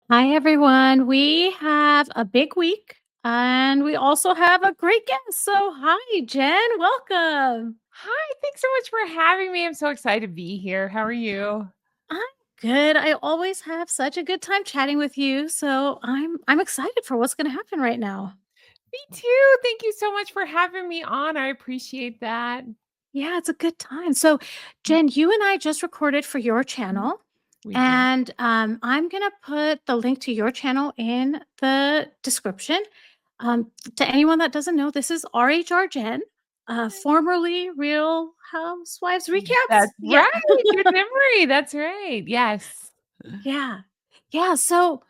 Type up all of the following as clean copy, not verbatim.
Hi, everyone. We have a big week and we also have a great guest. So, hi, Jen. Welcome. Hi, thanks so much for having me. I'm so excited to be here. How are you? I'm good. I always have such a good time chatting with you. So, I'm excited for what's going to happen right now. Me too. Thank you so much for having me on. I appreciate that. Yeah, it's a good time. So, Jen, you and I just recorded for your Mhm. channel. We did. And I'm going to put the link to your channel in the description. To anyone that doesn't know, this is RHR Jen, formerly Real Housewives Recaps. That's Yeah. right. Good memory. That's right. Yes. Yeah. Yeah. So,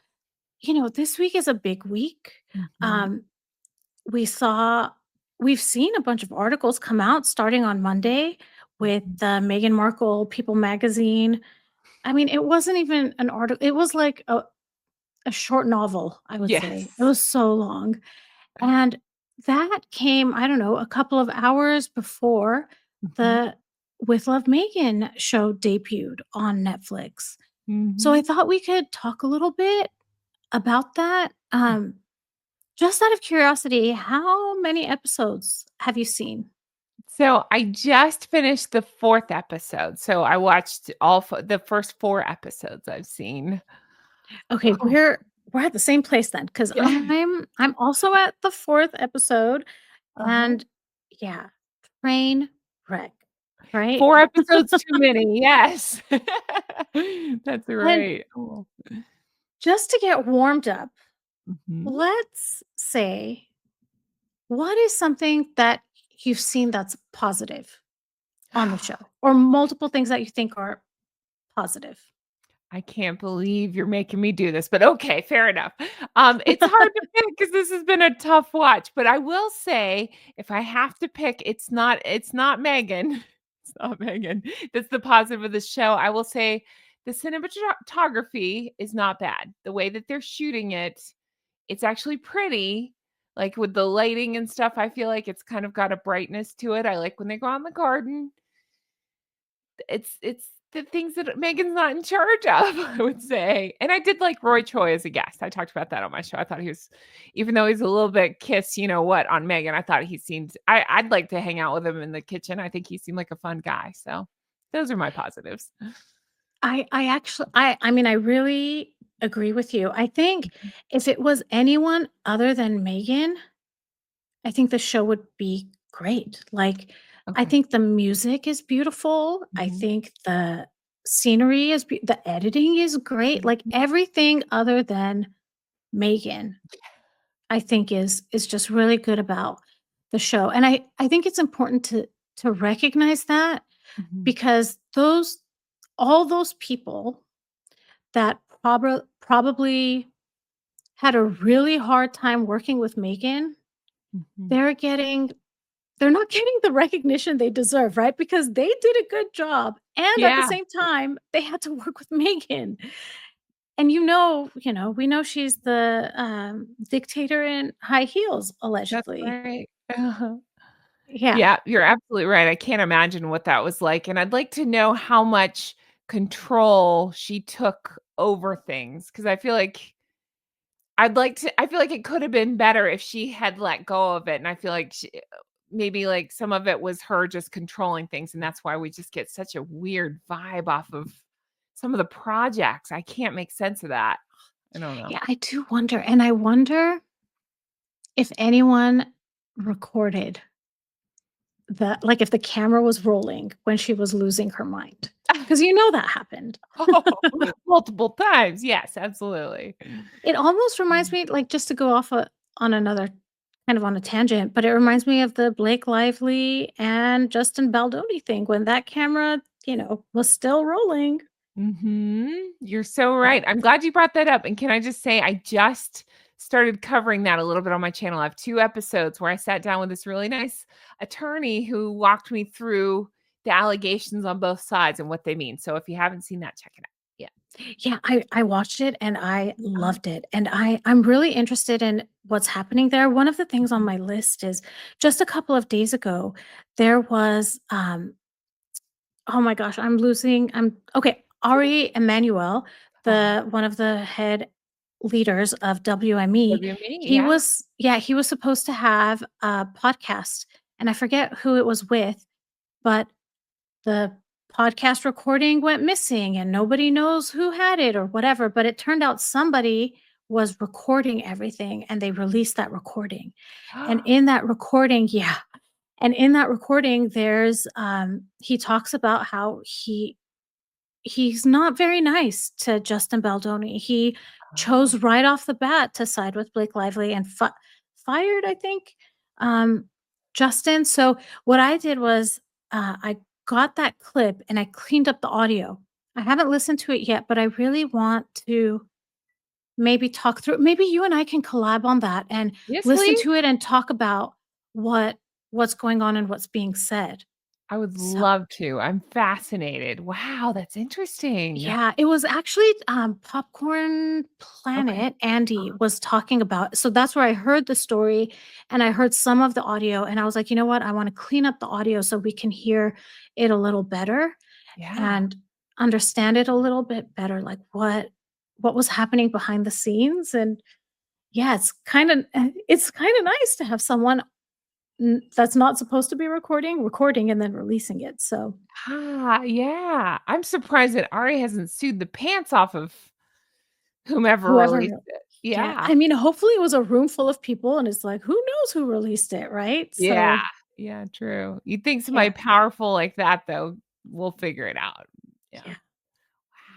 this week is a big week. Mhm. Um, we saw, we've seen a bunch of articles come out starting on Monday with Mhm. the Meghan Markle People magazine. I mean, it wasn't even an article, it was like a short novel, I would say. It Yes. was so long. And that came, I don't know, a couple of hours before Mhm. the With Love Megan show debuted on Netflix. So I Mhm. thought we could talk a little bit about that. Just out of curiosity, how many episodes have you seen? So I just finished the fourth episode. So I watched the first four episodes I've seen. Okay, Oh, we're at the same place then, because yeah. I'm also at the fourth episode, Uh-huh. and yeah, train wreck, right? Four episodes too many. Yes. That's And right. Oh. just to get warmed up, Mhm. let's say, what is something that you've seen that's positive on the show, or multiple things that you think are positive? I can't believe you're making me do this, but okay, fair enough. It's hard to pick because this has been a tough watch, but I will say if I have to pick, it's not Megan. It's not Megan. That's the positive of the show. I will say the cinematography is not bad. The way that they're shooting it, it's actually pretty. Like with the lighting and stuff, I feel like it's kind of got a brightness to it. I like when they go out in the garden. It's the things that Megan's not in charge of, I would say. And I did like Roy Choi as a guest. I talked about that on my show. I thought he was even though he's a little bit kiss, you know what, on Megan, I thought he seemed I'd like to hang out with him in the kitchen. I think he seemed like a fun guy. So those are my positives. I actually I mean, I really agree with you. I think if it was anyone other than Megan, I think the show would be great. Like, I Okay. think the music is beautiful. I Mhm. think the scenery is the editing is great. Like, Mhm. everything other than Megan, I think is just really good about the show. And I think it's important to recognize that Mhm. because those all those people that probably had a really hard time working with Megan, Mhm. they're getting they're not getting the recognition they deserve, right? Because they did a good job, and at the Yeah, same time, they had to work with Megan. And we know she's the, dictator in high heels, that's allegedly. right. Uh-huh. Yeah. Yeah, you're absolutely right. I can't imagine what that was like, and I'd like to know how much control she took over things because I feel like it could have been better if she had let go of it, and I feel like maybe, like, some of it was her just controlling things, and that's why we just get such a weird vibe off of some of the projects. I can't make sense of that. I don't know. Yeah, I do wonder, and I wonder if anyone recorded like, if the camera was rolling when she was losing her mind, because that happened. Oh, multiple times. Yes, absolutely. It almost reminds Mm. me, like, just to go off on another kind of on a tangent, but it reminds me of the Blake Lively and Justin Baldoni thing when that camera, was still rolling. Mhm. You're so right. I'm glad you brought that up, and can I just say I just started covering that a little bit on my channel. I have 2 episodes where I sat down with this really nice attorney who walked me through the allegations on both sides and what they mean. So if you haven't seen that, check it out. Yeah. Yeah, I watched it and I Yeah. loved it, and I'm really interested in what's happening there. One of the things on Mhm. my list is just a couple of days ago, there was, oh my gosh, I'm okay, Ari Emanuel, Oh, the one of the head leaders of WME, WME, he yeah. was yeah, he was supposed to have a podcast, and I forget who it was with, but the podcast recording went missing and nobody knows who had it or whatever, but it turned out somebody was recording everything and they released that recording. And in that recording, yeah, and in that recording there's he talks about how he's not very nice to Justin Baldoni. He Oh, chose right off the bat to side with Blake Lively and fired, I think, um, Justin. So what I did was I got that clip and I cleaned up the audio. I haven't listened to it yet, but I really want to maybe talk through. Maybe you and I can collab on that and yes, listen please. to it and talk about what what's going on and what's being said. I would So love to. I'm fascinated. Wow, that's interesting. yeah, it was actually, Popcorn Okay. Planet, Andy was talking about so that's where I heard the story, and I heard some of the audio, and I was like, "You know what? I wanna clean up the audio so we can hear it a little better Yeah. and understand it a little bit better, like, what was happening behind the scenes," and, yeah, it's kinda nice to have someone that's not supposed to be recording and then releasing it, so Yeah. I'm surprised that Ari hasn't sued the pants off of whomever released whoever it. yeah, Yeah. I mean, hopefully it was a room full of people and it's like, who knows who released it, right? Yeah. So, Yeah, true. You'd think somebody yeah, powerful like that, though, will figure it out. Yeah. yeah,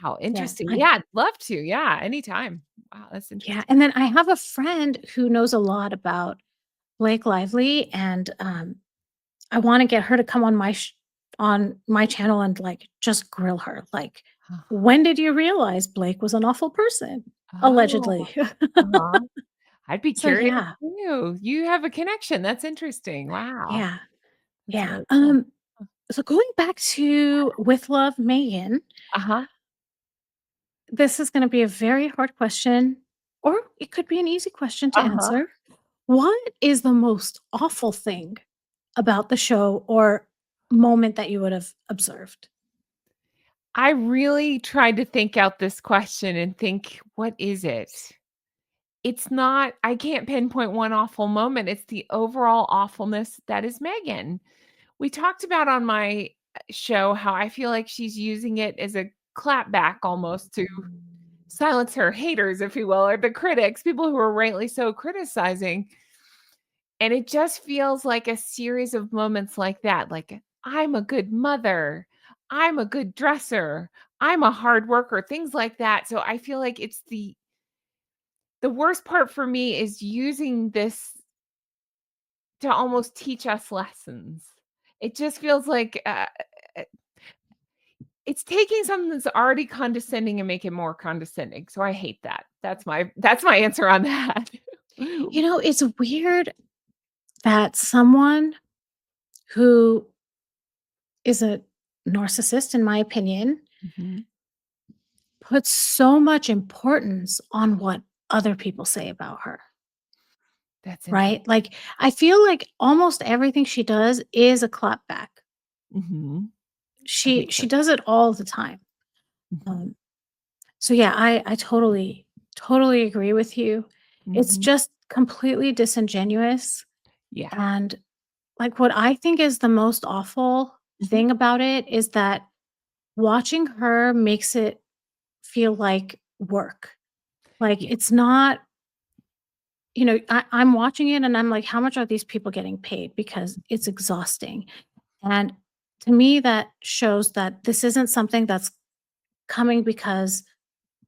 Wow, yeah, interesting. Yeah, I'd love to. Yeah, anytime. Wow, that's yeah, interesting. and then I have a friend who knows a lot about Blake Lively, and, I wanna get her to come on my channel and, like, just grill her, like, Uh-huh. "When did you realize Blake was an awful person?" Oh, Allegedly. uh-huh. I'd be So, curious yeah, too. You have a connection. That's interesting. Wow. yeah, That's yeah, really cool. so going back to With Love, Megan. Uh-huh. This is gonna be a very hard question, or it could be an easy question to Uh-huh. answer. What is the most awful thing about the show or moment that you would have observed? I really tried to think out this question and think, what is it? It's not I can't pinpoint one awful moment. It's the overall awfulness that is Megan. We talked about on my show how I feel like she's using it as a clapback almost to silence her haters, if you will, or the critics, people who are rightly so criticizing. And it just feels like a series of moments like that, like, "I'm a good mother. I'm a good dresser. I'm a hard worker," things like that. So I feel like it's the worst part for me is using this to almost teach us lessons. It just feels like, uh, it's taking something that's already condescending and make it more condescending. So I hate that. That's my answer on that. You know, it's weird that someone who is a narcissist, in my opinion, Mhm. puts so much importance on what other people say about her, That's interesting. right? Like, I feel like almost everything she does is a clapback. Mhm. I She think so. she does it all the time. Mhm. Um, So yeah, I totally agree with you. It's Mhm. just completely disingenuous, Yeah. and, like, what I think is the most awful Mhm. thing about it is that watching her makes it feel like work. Like, Yeah. it's not I'm watching it and I'm like, "How much are these people getting paid?" Because it's exhausting, and to me, that shows that this isn't something that's coming because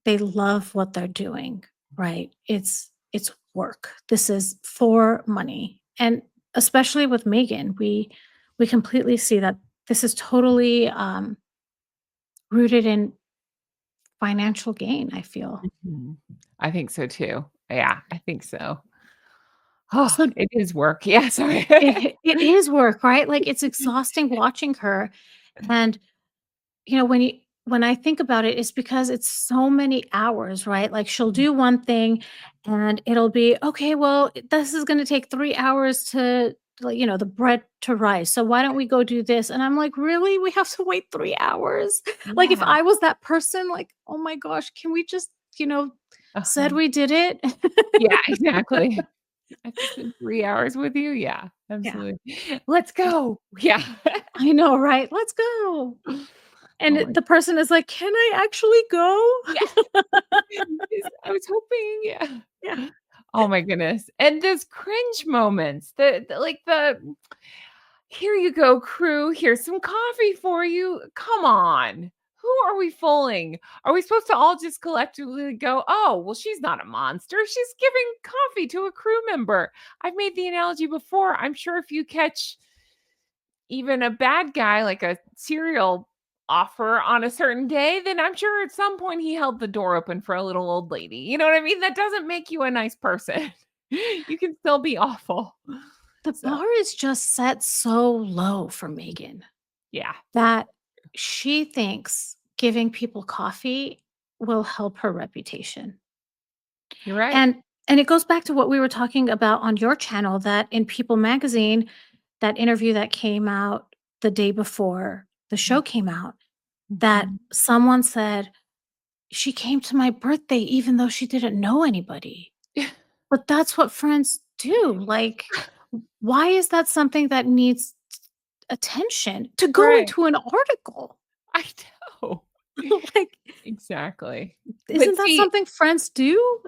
they love what they're doing, right? It's work. This is for money. And especially with Megan, we completely see that this is totally rooted in financial gain, I feel. Mhm. I think so too. Yeah, I think so. Oh, So it is work. Yeah, sorry. it is work, right? Like it's exhausting watching her. And when I think about it, it's because it's so many hours, right? Like she'll do one thing and it'll be, okay, well, this is going to take 3 hours to, like, the bread to rise. So why don't we go do this? And I'm like, really? We have to wait 3 hours? Like if Yeah. I was that person, like, oh my gosh, can we just, you know, said Uh-huh. we did it. Yeah, exactly. I could spend 3 hours with you. Yeah, Yeah. absolutely. Let's go. Yeah. I know, right? "Let's go." And Oh my the person is like, "Can I actually go?" yeah. Yes, I was hoping, Yeah. yeah. Oh my goodness. And those cringe moments, the "Here you go, crew. Here's some coffee for you." Come on. Who are we fooling? Are we supposed to all just collectively go, "Oh, well, she's not a monster. She's giving coffee to a crew member." I've made the analogy before. I'm sure if you catch even a bad guy, like a cereal offer on a certain day, then I'm sure at some point he held the door open for a little old lady. You know what I mean? That doesn't make you a nice person. You can still be awful. The So, bar is just set so low for Megan yeah, that she thinks giving people coffee will help her reputation. you're right. And it goes back to what we were talking about on your channel that in People Magazine, that interview that came out the day before the show came out, that Mhm. someone said, "She came to my birthday even though she didn't know anybody." But that's what friends do. Like, why is that something that needs attention to go Right. into an article? I know. Like, Exactly. But isn't that see, something friends do?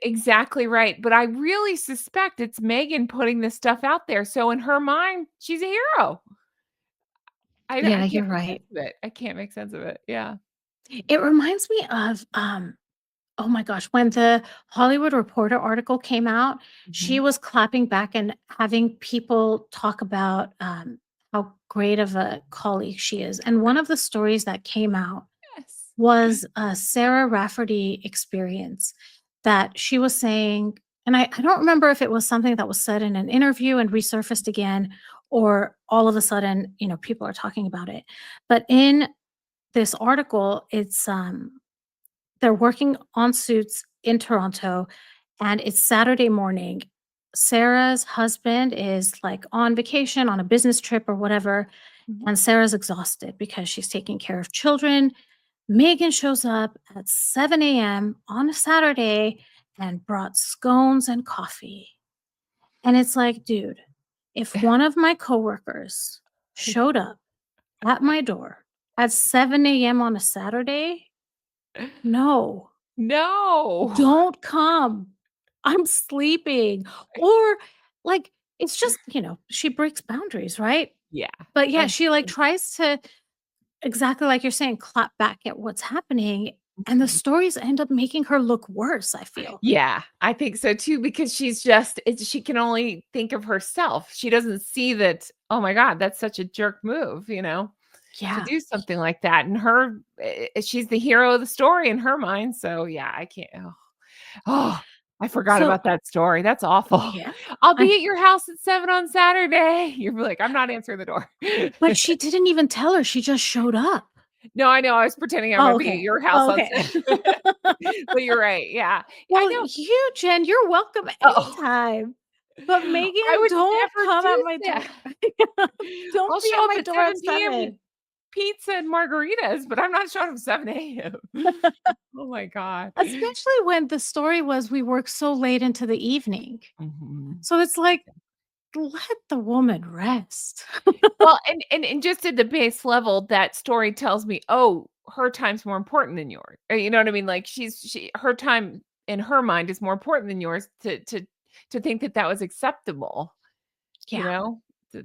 exactly right. But I really suspect it's Megan putting this stuff out there. So in her mind, she's a hero. I Yeah, can't you're make sense right. of it. I can't make sense of it. Yeah. It reminds me of, oh my gosh, when the Hollywood Reporter article came out, she Mhm. was clapping back and having people talk about, how great of a colleague she is, and one of the stories that came out Yes. was a Sarah Rafferty experience that she was saying, and I don't remember if it was something that was said in an interview and resurfaced again, or all of a sudden, people are talking about it. But in this article, they're working on suits in Toronto, and it's Saturday morning. Sarah's husband is like on vacation, on a business trip or whatever, Mhm. and Sarah's exhausted because she's taking care of children. Megan shows up at 7 a.m. on a Saturday and brought scones and coffee. And it's like, dude, if one of my coworkers showed up at my door at 7 a.m. on a Saturday, no, No. don't come. I'm sleeping. Or like, it's just, she breaks boundaries, right? Yeah. But yeah, she like Absolutely. tries to, exactly like you're saying, clap back at what's happening, and the Mhm. stories end up making her look worse, I feel. Yeah, I think so too because she can only think of herself. She doesn't see that, "Oh my god, that's such a jerk move," to Yeah. do something like that, and she's the hero of the story in her mind, so yeah, I can't oh, I forgot So about that story, that's awful. yeah, "I'll be I at your house at 7 on Saturday." You're like, "I'm not answering the door." but she didn't even tell her, she just showed up. No, I know, I was pretending I'm Oh, gonna be at okay. your house Oh, on okay. Saturday. But you're right, yeah. I Well, know. you, Jen, you're welcome Oh. anytime. But I Megan, would don't never come at do my door. that. Don't I'll be at show up my at door at 7 p.m. with 7. pizza and margaritas, but I'm not showing up 7 a.m. Oh my god. Especially when the story was we work so late into the evening. Mhm. So it's like, let the woman rest. Well, and just at the base level, that story tells me, "Oh, her time's more important than yours." You know what I mean? Like, her time in her mind is more important than yours to think that that was acceptable. You Yeah, know?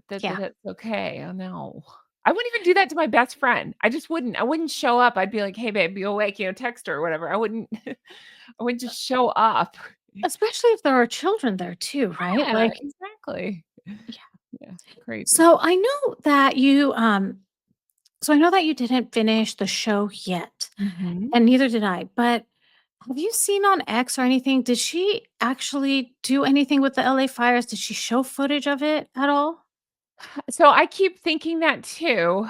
That yeah. that's okay. Oh, no. I wouldn't even do that to my best friend. I just wouldn't. I wouldn't show up. I'd be like, "Hey, babe, you awake?" Text her or whatever. I wouldn't I wouldn't just show up. Especially if there are children there too, right? Yeah, Like, exactly. yeah. Yeah, crazy. So I know that you didn't finish the show yet, Mhm. and neither did I, but have you seen on X or anything, did she actually do anything with the LA fires? Did she show footage of it at all? So I keep thinking that too.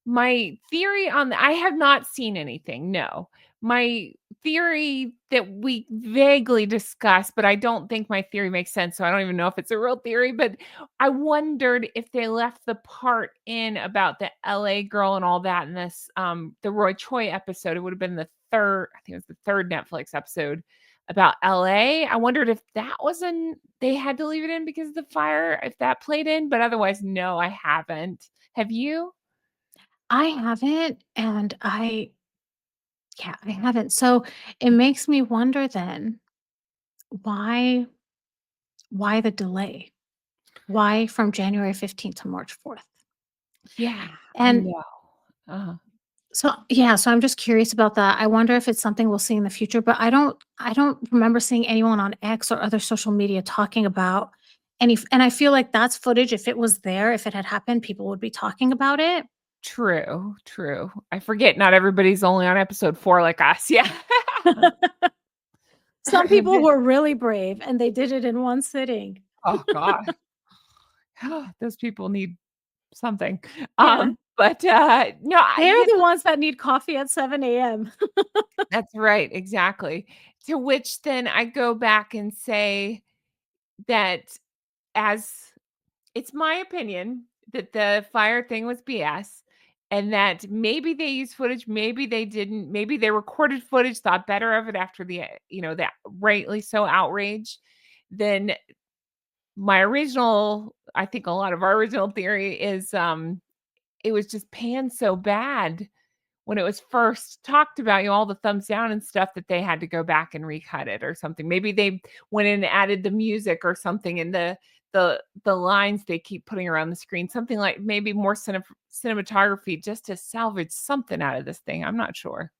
My theory on I have not seen anything, no. My theory that we vaguely discussed, but I don't think my theory makes sense, so I don't even know if it's a real theory, but I wondered if they left the part in about the LA girl and all that in this, the Roy Choi episode. It would have been the 3rd, I think it was the 3rd Netflix episode about LA. I wondered if that wasn't they had to leave it in because of the fire, if that played in, but otherwise, no, I haven't. Have you? I haven't, and yeah, I haven't. So, it makes me wonder then, why why the delay? Why from January 15th to March 4th? Yeah, I And know. Uh-huh. so yeah, so I'm just curious about that. I wonder if it's something we'll see in the future, but I don't remember seeing anyone on X or other social media talking about and I feel like that's footage. If it was there, if it had happened, people would be talking about it. True, true. I forget not everybody's only on episode 4 like us. Yeah. Some people were really brave and they did it in one sitting. Oh god. Those people need something. Yeah. No, I They're the ones that need coffee at 7 a.m. that's right, exactly. To which then I go back and say that as it's my opinion that the fire thing was BS and that maybe they used footage, maybe they didn't, maybe they recorded footage, thought better of it after the, that rightly so outrage. Then my original, I think a lot of our original theory is it was just panned so bad when it was first talked about, all the thumbs down and stuff that they had to go back and recut it or something. Maybe they went in and added the music or something and the lines they keep putting around the screen, something like maybe more cinematography just to salvage something out of this thing. I'm not sure.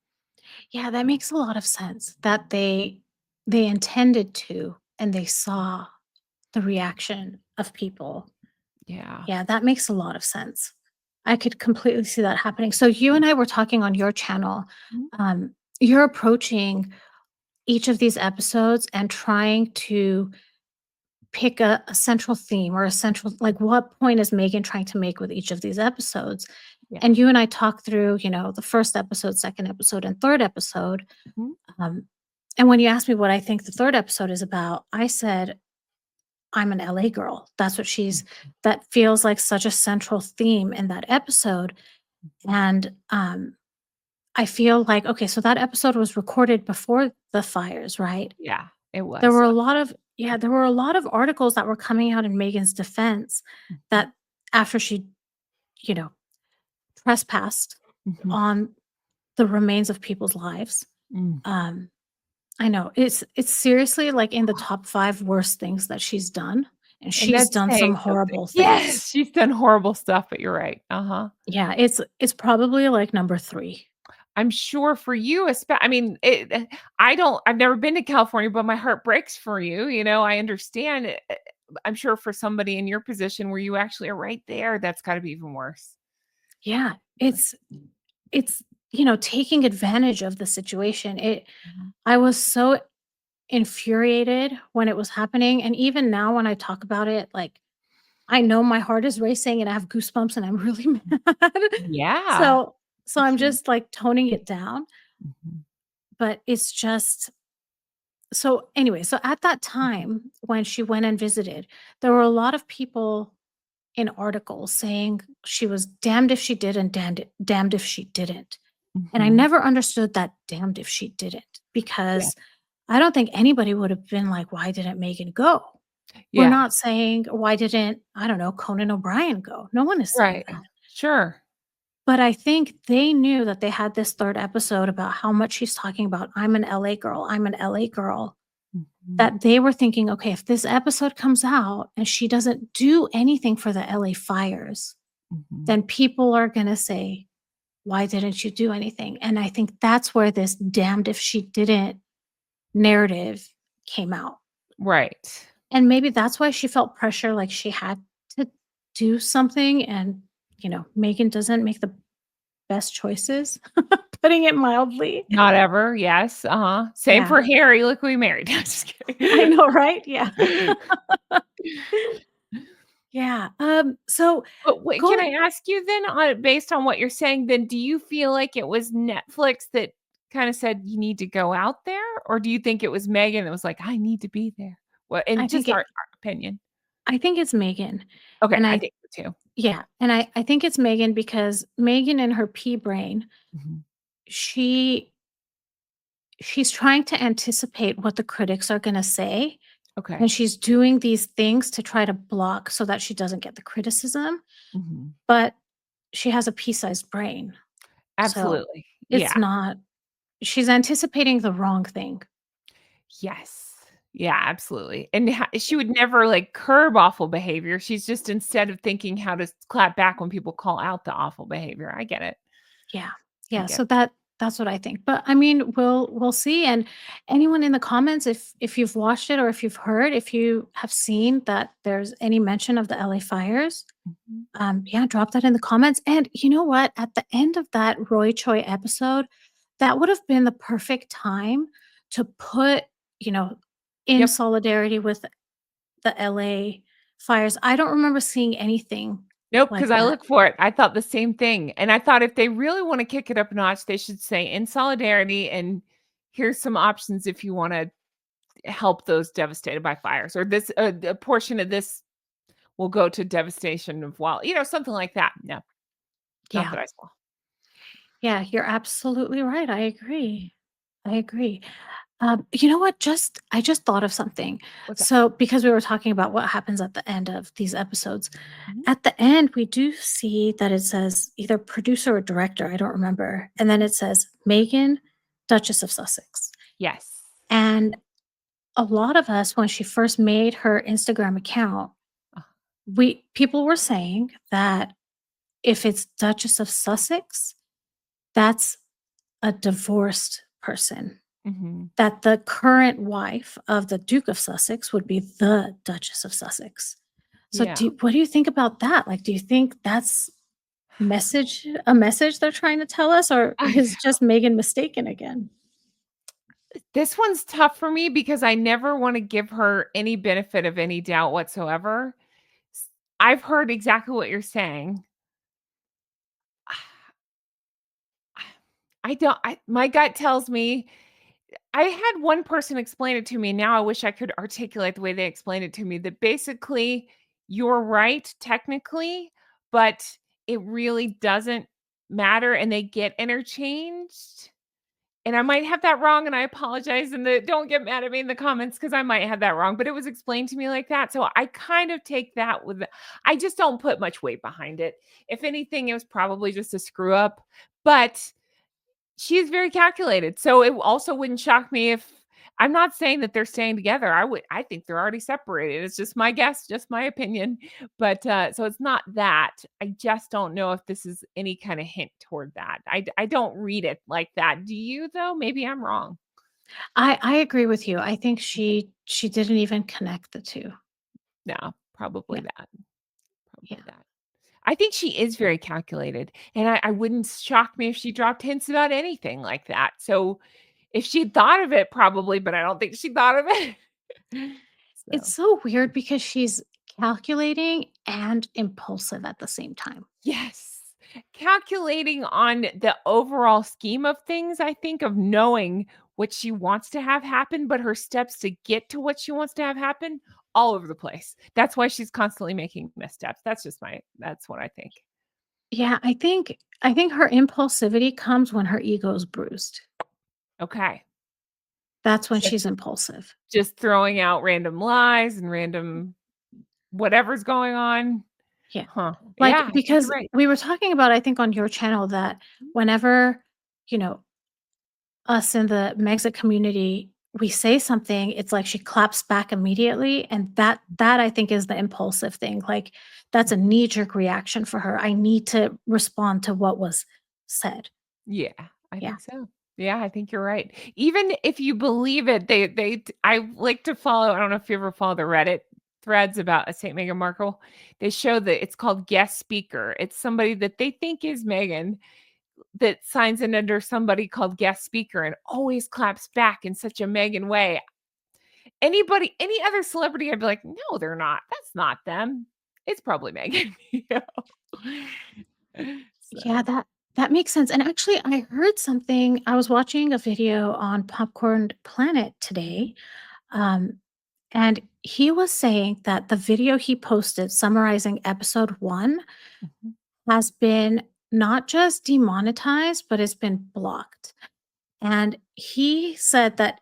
Yeah, that makes a lot of sense that they intended to and they saw the reaction of people. Yeah. Yeah, that makes a lot of sense. I could completely see that happening. So you and I were talking on your channel. Mhm. You're approaching each of these episodes and trying to pick a central theme or a central like what point is Megan trying to make with each of these episodes? Yeah. And you and I talked through, the first episode, second episode, and third episode. Mhm. Um, and when you asked me what I think the third episode is about, I said, I'm an LA girl. That's what that feels like such a central theme in that episode. And I feel like, okay, so that episode was recorded before the fires, right? Yeah. It There was. were a lot of, yeah, there were a lot of articles that were coming out in Megan's defense Mhm. that after she, you know, trespassed Mhm. on the remains of people's lives. Mm. Um, I know it's seriously like in the top 5 worst things that she's done, and And she's that's done some saying something. horrible things. Yes, she's done horrible stuff, but you're right. Uh-huh. Yeah, it's probably like number 3. I'm sure for you, I mean, I've never been to California, but my heart breaks for you, I understand it. I'm sure for somebody in your position where you actually are right there, that's gotta be even worse. Yeah, it's, taking advantage of the situation. Mhm. I was so infuriated when it was happening, and even now when I talk about it, like, I know my heart is racing and I have goosebumps and I'm really mad. Yeah. So I'm Mhm. just, like, toning it down, Mhm. but it's just so anyway, so at that Mhm. time when she went and visited, there were a lot of people in articles saying she was damned if she did and damned if she didn't. And I Mhm. never understood that damned if she didn't Yeah. because I don't think anybody would have been like, why didn't Megan go? We're Yeah. not saying why didn't, I don't know, Conan O'Brien go? No one is saying Right. that. Sure. But I think they knew that they had this third episode about how much she's talking about, I'm an LA girl, I'm an LA girl, Mhm. that they were thinking, okay, if this episode comes out and she doesn't do anything for the LA fires, Mhm. then people are going to say, why didn't you do anything? And I think that's where this damned if she didn't narrative came out. Right. And maybe that's why she felt pressure like she had to do something. And, Megan doesn't make the best choices, putting it mildly. Not ever, yes, uh-huh. Same Yeah, for Harry, look who he married. I'm just I kidding. know, right? Yeah. Yeah. So But wait, can going I ask you then, based on what you're saying, then do you feel like it was Netflix that kinda said, "You need to go out there?" Or do you think it was Meghan that was like, "I need to be there?" Well, I and think just it our opinion. I think it's Meghan, Okay, and I I think so too. yeah, and I think it's Meghan because Meghan in her pea brain, Mhm. she she's trying to anticipate what the critics are gonna say, and Okay. she's doing these things to try to block so that she doesn't get the criticism, Mhm. but she has a pea-sized brain, so Absolutely. it's Yeah. not she's anticipating the wrong thing. Yes. Yeah, absolutely. And she would never, like, curb awful behavior. She's just instead of thinking how to clap back when people call out the awful behavior. I get it. Yeah. I Yeah, get so that's what I think. But I mean, we'll see, and anyone in the comments, if you've watched it or if you've heard, if you have seen that there's any mention of the LA fires, Mhm. yeah, drop that in the comments. And you know what? At the end of that Roy Choi episode, that would have been the perfect time to put, you know, in Yep. solidarity with the LA fires. I don't remember seeing anything Nope. like Because I that. look for it. I thought the same thing, and I thought if they really wanna kick it up a notch, they should say, "In solidarity, and here's some options if you wanna help those devastated by fires," or this a portion of this will go to devastation of something like that. No, not Yeah. that I saw. Yeah, you're absolutely right. I agree. I agree. You know what? I just thought of something. What's that? So, because we were talking about what happens at the end of these episodes, Mhm. at the end, we do see that it says either producer or director. I don't remember. And then it says Megan, Duchess of Sussex. Yes. And a lot of us, when she first made her Instagram account, Uh, we people were saying that if it's Duchess of Sussex, that's a divorced person. mhm. That the current wife of the Duke of Sussex would be the Duchess of Sussex. So Yeah. do what do you think about that? Like, do you think that's a message they're trying to tell us, or I is just Meghan mistaken again? This one's tough for me because I never wanna give her any benefit of any doubt whatsoever. S I've heard exactly what you're saying. I don't I my gut tells me I had one person explain it to me, now I wish I could articulate the way they explained it to me, that basically, you're right technically, but it really doesn't matter, and they get interchanged. And I might have that wrong, and I apologize, and don't get mad at me in the comments because I might have that wrong, but it was explained to me like that, so I kind of take that with I just don't put much weight behind it. If anything, it was probably just a screw up, but she is very calculated, so it also wouldn't shock me if I'm not saying that they're staying together. I think they're already separated. It's just my guess, just my opinion. But so it's not that. I just don't know if this is any kind of hint toward that. I don't read it like that. Do you though? Maybe I'm wrong. I agree with you. I think she didn't even connect the 2. No, probably Yeah, that. yeah. Probably that. I think she is very calculated, and I wouldn't shock me if she dropped hints about anything like that. So if she'd thought of it, probably, but I don't think she thought of it. It's So, so weird because she's calculating and impulsive at the same time. yes. Calculating on the overall scheme of things, I think, of knowing what she wants to have happen, but her steps to get to what she wants to have happen, all over the place. That's why she's constantly making missteps. That's what I think. Yeah, I think her impulsivity comes when her ego is bruised. Okay. That's when Just she's impulsive. just throwing out random lies and random whatever's going on. Yeah. Huh. Like, Yeah, I think you're because right. we were talking about, I think on your channel that whenever, you know, us in the Megxit community, we say something, it's like she claps back immediately. And that I think is the impulsive thing. Like that's a knee-jerk reaction for her. I need to respond to what was said. Yeah, I Yeah. think so. Yeah, I think you're right. Even if you believe it, I like to follow, I don't know if you ever follow the Reddit threads about Saint Meghan Markle. They show that it's called guest speaker. It's somebody that they think is Meghan that signs in under somebody called guest speaker and always claps back in such a Meghan way. Any other celebrity, I'd be like, no, they're not. That's not them. It's probably Meghan. You know? Yeah, So That makes sense, and actually, I heard something I was watching a video on Popcorn Planet Mhm, today, um, and he was saying that the video he posted summarizing episode 1 mhm. has been not just demonetized, but it's been blocked, and he said that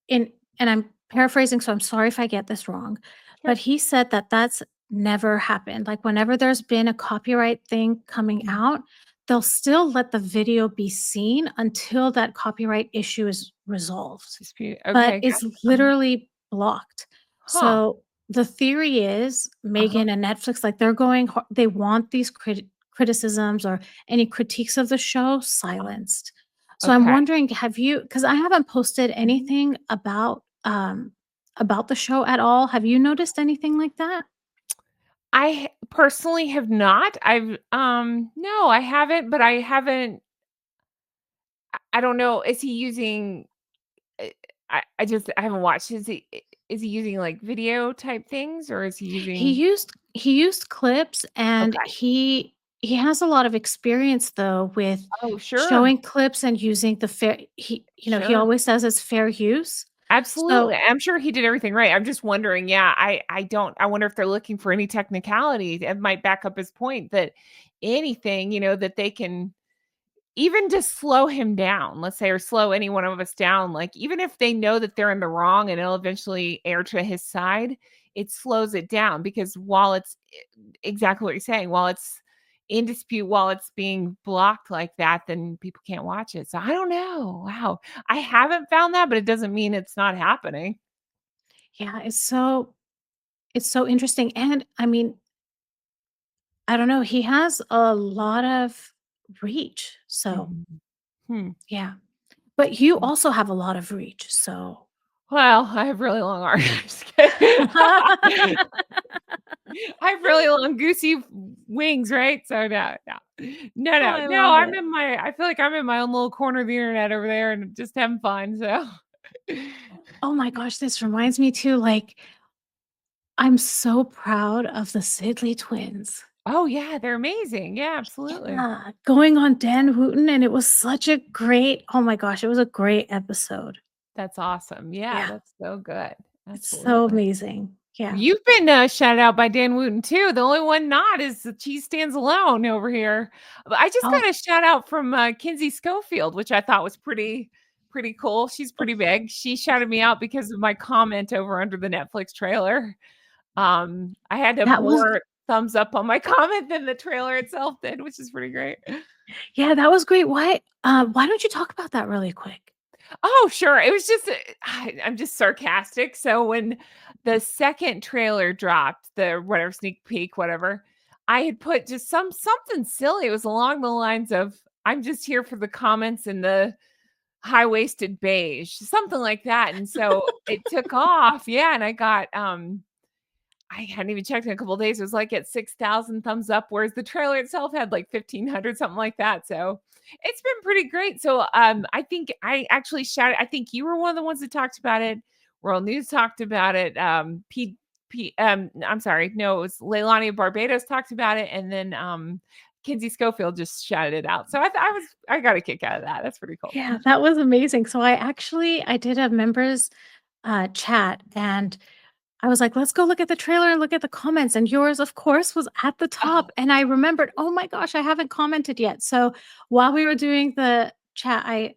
in and I'm paraphrasing, so I'm sorry if I get this wrong, Sure. but he said that that's never happened. Like, whenever there's been a copyright thing coming Mhm. out, they'll still let the video be seen until that copyright issue is resolved, Dispute. but Okay, it's uh-huh. literally blocked. Huh. So, the theory is Uh-huh. Megan and Netflix, like, they're going har they want these criticisms or any critiques of the show silenced. So I'm Okay. wondering, have you? Because I haven't posted Mhm. anything about the show at all. Have you noticed anything like that? Personally have not. No, I haven't, but I haven't I don't know, is he using eh, I haven't watched. Is he using, like, video type things, or is he using He used clips, and okay. he has a lot of experience, though, with Oh, sure, showing clips and using the fair he sure. always says it's fair use. Absolutely, So I'm sure he did everything right. I'm just wondering, yeah, I wonder if they're looking for any technicality that might back up his point that anything, that they can even just slow him down, let's say, or slow any one of us down, like, even if they know that they're in the wrong and it'll eventually err to his side, it slows it down because while it's exactly what you're saying, while it's in dispute, while it's being blocked like that, then people can't watch it. So I don't know. Wow. I haven't found that, but it doesn't mean it's not happening. yeah, it's so interesting, and I mean, I don't know, he has a lot of reach, so Mhm. Hmm. yeah. But you also have a lot of reach, so Well, I have really long arms. Just kidding. I have really long goosey wings, right? So no, no. No, no, I no, love it. I feel like I'm in my own little corner of the internet over there and just having fun, so Oh my gosh, this reminds me too, like, I'm so proud of the Sidley twins. Oh, yeah, they're amazing. Yeah, absolutely. Yeah, going on Dan Wooten, and it was such a great oh my gosh, it was a great episode. That's awesome. Yeah, Yeah, that's so good. it's so Absolutely. amazing. Yeah. You've been, shouted out by Dan Wooten too. The only one not is the Cheese Stands Alone over here. But I just Oh, got a shout out from, Kinsey Schofield, which I thought was pretty cool. She's pretty big. She shouted me out because of my comment over under the Netflix trailer. I had a that was more thumbs up on my comment than the trailer itself did, which is pretty great. yeah, that was great. Why don't you talk about that really quick? Oh, sure. It was just I'm just sarcastic. So when the second trailer dropped, the whatever sneak peek, whatever, I had put just something silly. It was along the lines of I'm just here for the comments and the high-waisted beige, something like that. And so it took off. Yeah, and I hadn't even checked in a couple of days. It was like at 6,000 thumbs up, whereas the trailer itself had like 1,500, something like that. So it's been pretty great. So I think I actually shouted. I think you were one of the ones that talked about it. World News talked about it. I'm sorry, no, it was Leilani of Barbados talked about it, and then Kinsey Schofield just shouted it out. So I got a kick out of that. That's pretty cool. Yeah, that was amazing. So I did a members, chat, and I was like, "Let's go look at the trailer and look at the comments," and yours, of course, was at the Oh, top, and I remembered, "Oh my gosh, I haven't commented yet." So, while we were doing the chat, I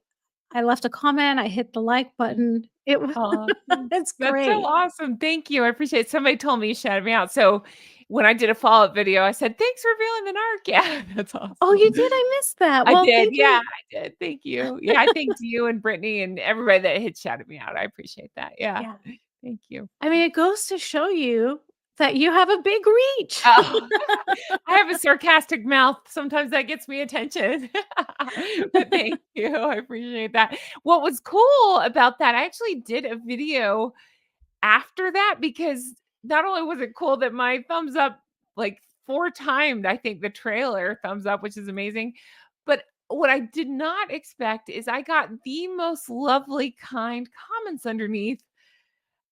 left a comment, I hit the like button. It was aw, thanks. it's That's so great. awesome. Thank you. I appreciate it. Somebody told me you shouted me out. So when I did a follow-up video, I said, "Thanks for revealing the narc." Yeah, that's Oh, awesome. you did? I missed that. I Well, did. thank Yeah, you. I did. Thank you. Yeah, I thanked you and Brittany and everybody that had shouted me out. I appreciate that. Yeah. Yeah. Thank you. I mean, it goes to show you that you have a big reach. Oh, I have a sarcastic mouth. Sometimes that gets me attention. But thank you. I appreciate that. What was cool about that, I actually did a video after that because not only was it cool that my thumbs up like 4 timed, I think, the trailer thumbs up, which is amazing, but what I did not expect is I got the most lovely, kind comments underneath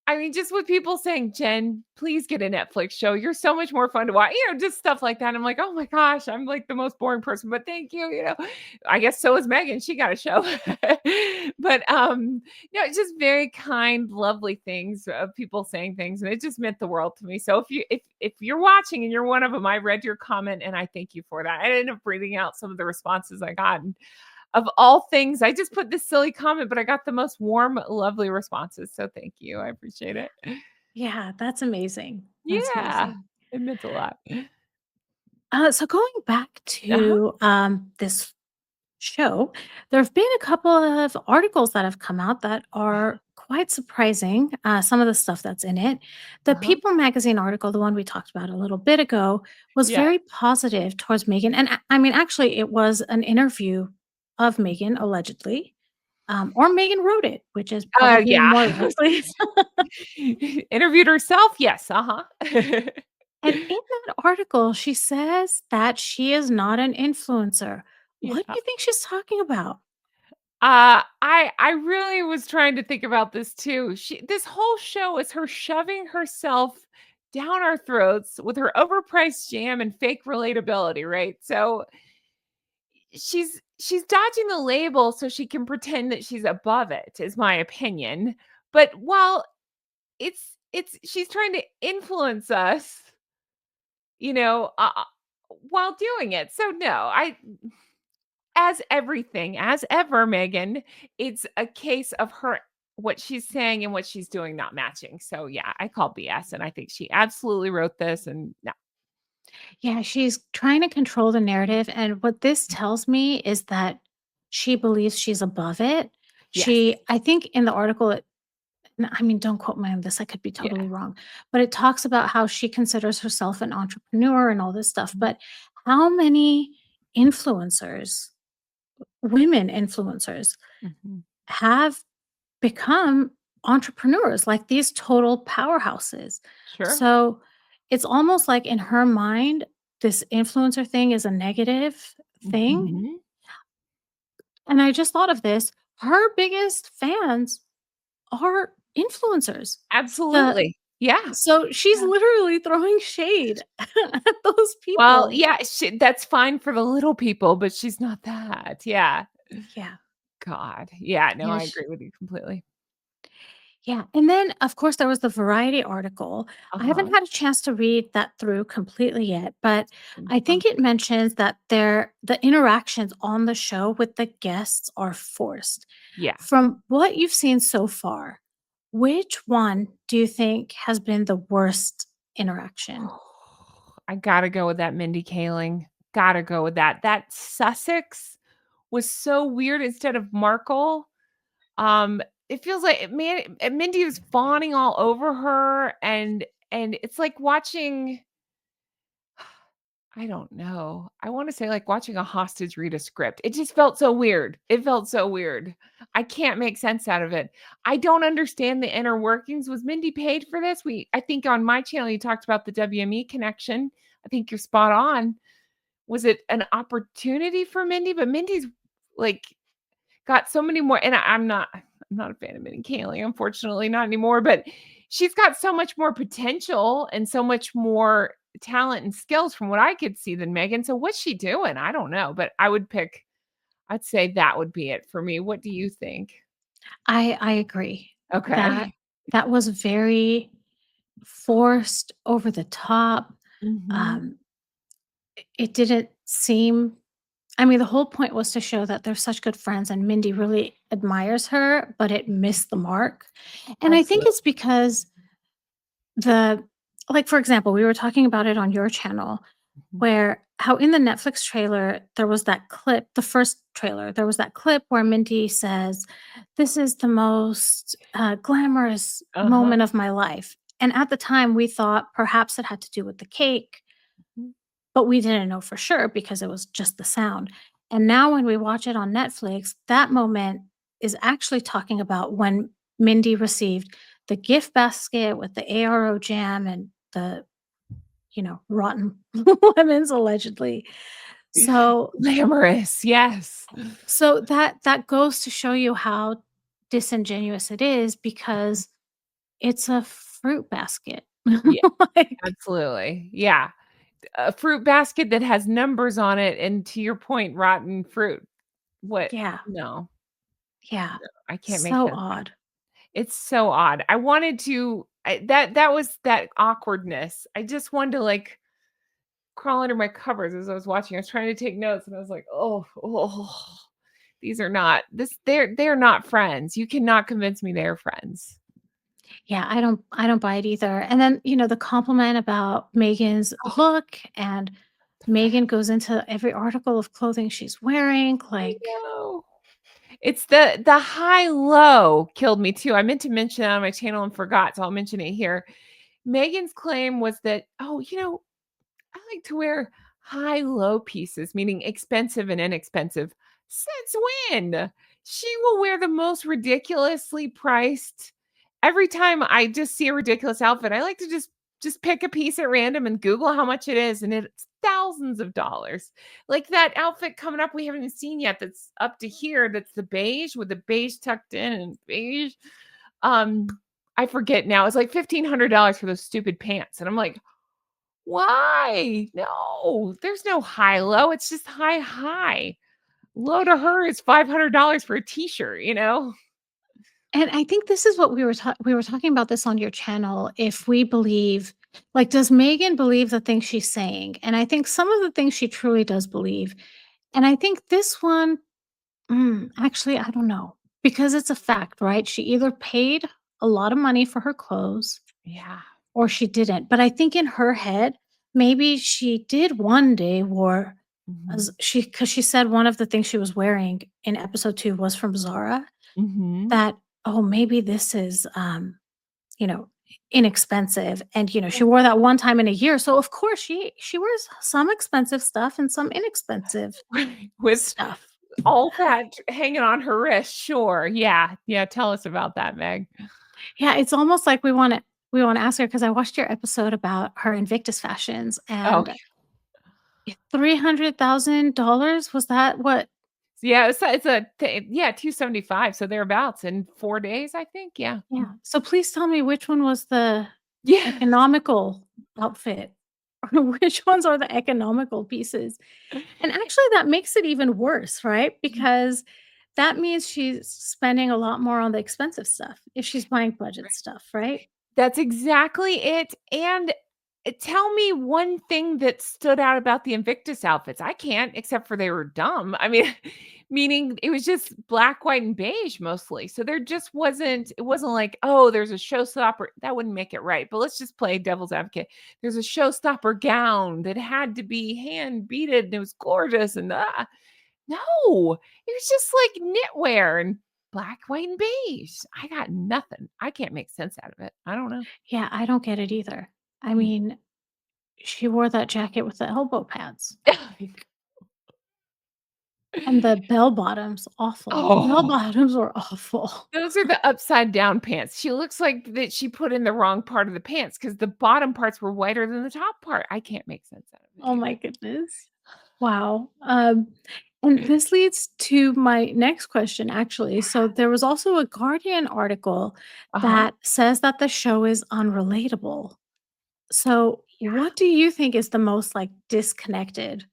I mean, just with people saying, "Jen, please get a Netflix show. You're so much more fun to watch." Just stuff like that. I'm like, "Oh my gosh, I'm like the most boring person, but thank you." I guess so is Meghan. She got a show. But it's just very kind, lovely things of people saying things, and it just meant the world to me. So if you're watching and you're one of them, I read your comment and I thank you for that. I ended up reading out some of the responses I got. And of all things, I just put this silly comment, but I got the most warm, lovely responses. So thank you. I appreciate it. Yeah, that's amazing. That's Yeah. amazing. It meant a lot. So going back Uh-huh. to this show, there have been a couple of articles that have come out that are quite surprising. Some of the stuff that's in it. The Uh-huh. People magazine article, the one we talked about a little bit ago, was Yeah. very positive towards Megan. And I mean, actually, it was an interview of Megan, allegedly. Or Megan wrote it, which is probably Yeah. more likely. Interviewed herself? Yes. Uh-huh. And in that article, she says that she is not an influencer. What do Yeah. you think she's talking about? I really was trying to think about this too. This whole show is her shoving herself down our throats with her overpriced jam and fake relatability, right? So she's dodging the label so she can pretend that she's above it, is my opinion. But while it's she's trying to influence us, you know, while doing it. So no, I as everything, as ever, Megan, it's a case of her what she's saying and what she's doing not matching. So yeah, I call BS and I think she absolutely wrote this and no. Yeah, she's trying to control the narrative. And what this tells me is that she believes she's above it. Yes. I think in the article, I mean, don't quote me on this, I could be Yeah. totally wrong, but it talks about how she considers herself an entrepreneur and all this stuff. Mhm. But how many influencers, women influencers, Mhm. have become entrepreneurs, like these total powerhouses? Sure. So it's almost like in her mind, this influencer thing is a negative thing. Mhm. And I just thought of this. Her biggest fans are influencers. The Absolutely. Yeah. So she's Yeah. literally throwing shade at those Well, people. yeah, that's fine for the little people, but she's not that. Yeah. Yeah. God. Yeah, no, Yeah. I agree with you completely. Yeah, and then, of course, there was the Variety article. I haven't Uh-huh. had a chance to read that through completely yet, but Mm, I think it mentions that the interactions on the show with the guests are forced. Yeah. From what you've seen so far, which one do you think has been the worst interaction? I gotta go with that Mindy Kaling. Gotta go with that. That Sussex was so weird instead of Markle. Um, it feels like Mindy was fawning all over her, and it's like watching I don't know. I wanna say like watching a hostage read a script. It just felt so weird. It felt so weird. I can't make sense out of it. I don't understand the inner workings. Was Mindy paid for this? I think on my channel, you talked about the WME connection. I think you're spot on. Was it an opportunity for Mindy? But Mindy's, like, got so many more and I'm not a fan of Mindy Kaling, unfortunately, not anymore, but she's got so much more potential and so much more talent and skills from what I could see than Megan. So what's she doing? I don't know, but I'd say that would be it for me. What do you think? I agree. That Okay. that was very forced, over the top. Mhm. Um, it didn't seem I mean, the whole point was to show that they're such good friends and Mindy really admires her, but it missed the mark. And I think Absolutely. it's because the like, for example, we were talking about it on your channel Mhm. where how in the Netflix trailer, there was that clip, the first trailer, there was that clip where Mindy says, "This is the most glamorous Uh-huh. moment of my life." And at the time, we thought perhaps it had to do with the cake, Mhm. but we didn't know for sure because it was just the sound. And now when we watch it on Netflix, that moment is actually talking about when Mindy received the gift basket with the ARO jam and the, rotten lemons allegedly. So Glamorous, yes. so that goes to show you how disingenuous it is because it's a fruit basket. Yeah, Like, absolutely. Yeah. A fruit basket that has numbers on it and to your point, rotten fruit. What yeah, no, yeah. I can't make So sense out of odd. it. It's so odd. I wanted to that was that awkwardness. I just wanted to, like, crawl under my covers as I was watching. I was trying to take notes, and I was like, oh, these are not they're not friends. You cannot convince me they're friends." Yeah, I don't buy it either. And then, the compliment about Megan's Oh, look, and the Megan red. goes into every article of clothing she's wearing, I like, know. It's the high-low killed me too. I meant to mention it on my channel and forgot, so I'll mention it here. Megan's claim was that, "Oh, I like to wear high-low pieces," meaning expensive and inexpensive. Since when? She will wear the most ridiculously priced every time I just see a ridiculous outfit, I like to just pick a piece at random and Google how much it is, and it's thousands of dollars. Like that outfit coming up we haven't even seen yet that's up to here, that's the beige with the beige tucked in and beige. Um, I forget now. It's like $1,500 for those stupid pants, and I'm like, why? No, there's no high low. It's just high high. Low to her is $500 for a t-shirt, you know? and I think this is what we were talking about this on your channel. If we believe, like, does Megan believe the things she's saying? And I think some of the things she truly does believe. And I think this one, actually, I don't know, because it's a fact, right? She either paid a lot of money for her clothes Yeah. or she didn't. But I think in her head, maybe she did one day wear, Mhm. as because she said one of the things she was wearing in episode 2 was from Zara, Mhm. that, oh, maybe this is, you know, inexpensive. And, she wore that one time in a year. So of course she wears some expensive stuff and some inexpensive With stuff. all that hanging on her wrist, sure. Yeah. Yeah, tell us about that, Meg. Yeah, it's almost like we wanna ask her, because I watched your episode about her Invictus fashions, Oh, and $300,000, was that what? yeah, yeah, 275, so thereabouts in 4 days, I think, yeah. Yeah. So please tell me which one was the Yes. economical outfit, or which ones are the economical pieces? And actually, that makes it even worse, right? Because that means she's spending a lot more on the expensive stuff if she's buying budget stuff, right? That's exactly it, and, tell me one thing that stood out about the Invictus outfits. I can't, except for they were dumb. I mean, meaning it was just black, white, and beige mostly, so there just wasn't it wasn't like, "Oh, there's a showstopper." That wouldn't make it right, but let's just play devil's advocate. There's a showstopper gown that had to be hand beaded, and it was gorgeous, and, no, it was just like knitwear and black, white, and beige. I got nothing. I can't make sense out of it. I don't know. Yeah, I don't get it either. I Mm. mean, she wore that jacket with the elbow pads. And the bell bottoms, awful. Bell Oh, bottoms were awful. those are the upside down pants. She looks like that she put in the wrong part of the pants because the bottom parts were whiter than the top part. I can't make sense out of it Oh my goodness. Wow. And either. this leads to my next question, actually. So there was also a Guardian article Uh-huh. that says that the show is unrelatable. So Yeah. what do you think is the most, like, disconnected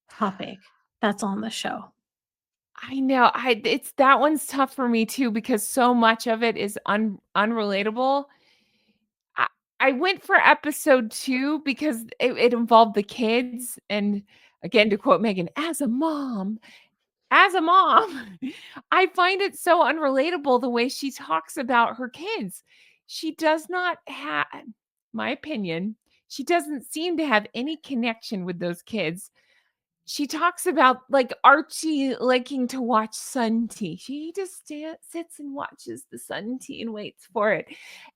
topic that's on the show? I know. I it's that one's tough for me too because so much of it is unrelatable. I I went for episode 2 because it involved the kids, and again, to quote Megan, as a mom, I find it so unrelatable the way she talks about her kids. She does not have my opinion, she doesn't seem to have any connection with those kids. She talks about, like, Archie liking to watch Sun Tea. She just sits and watches the Sun Tea and waits for it,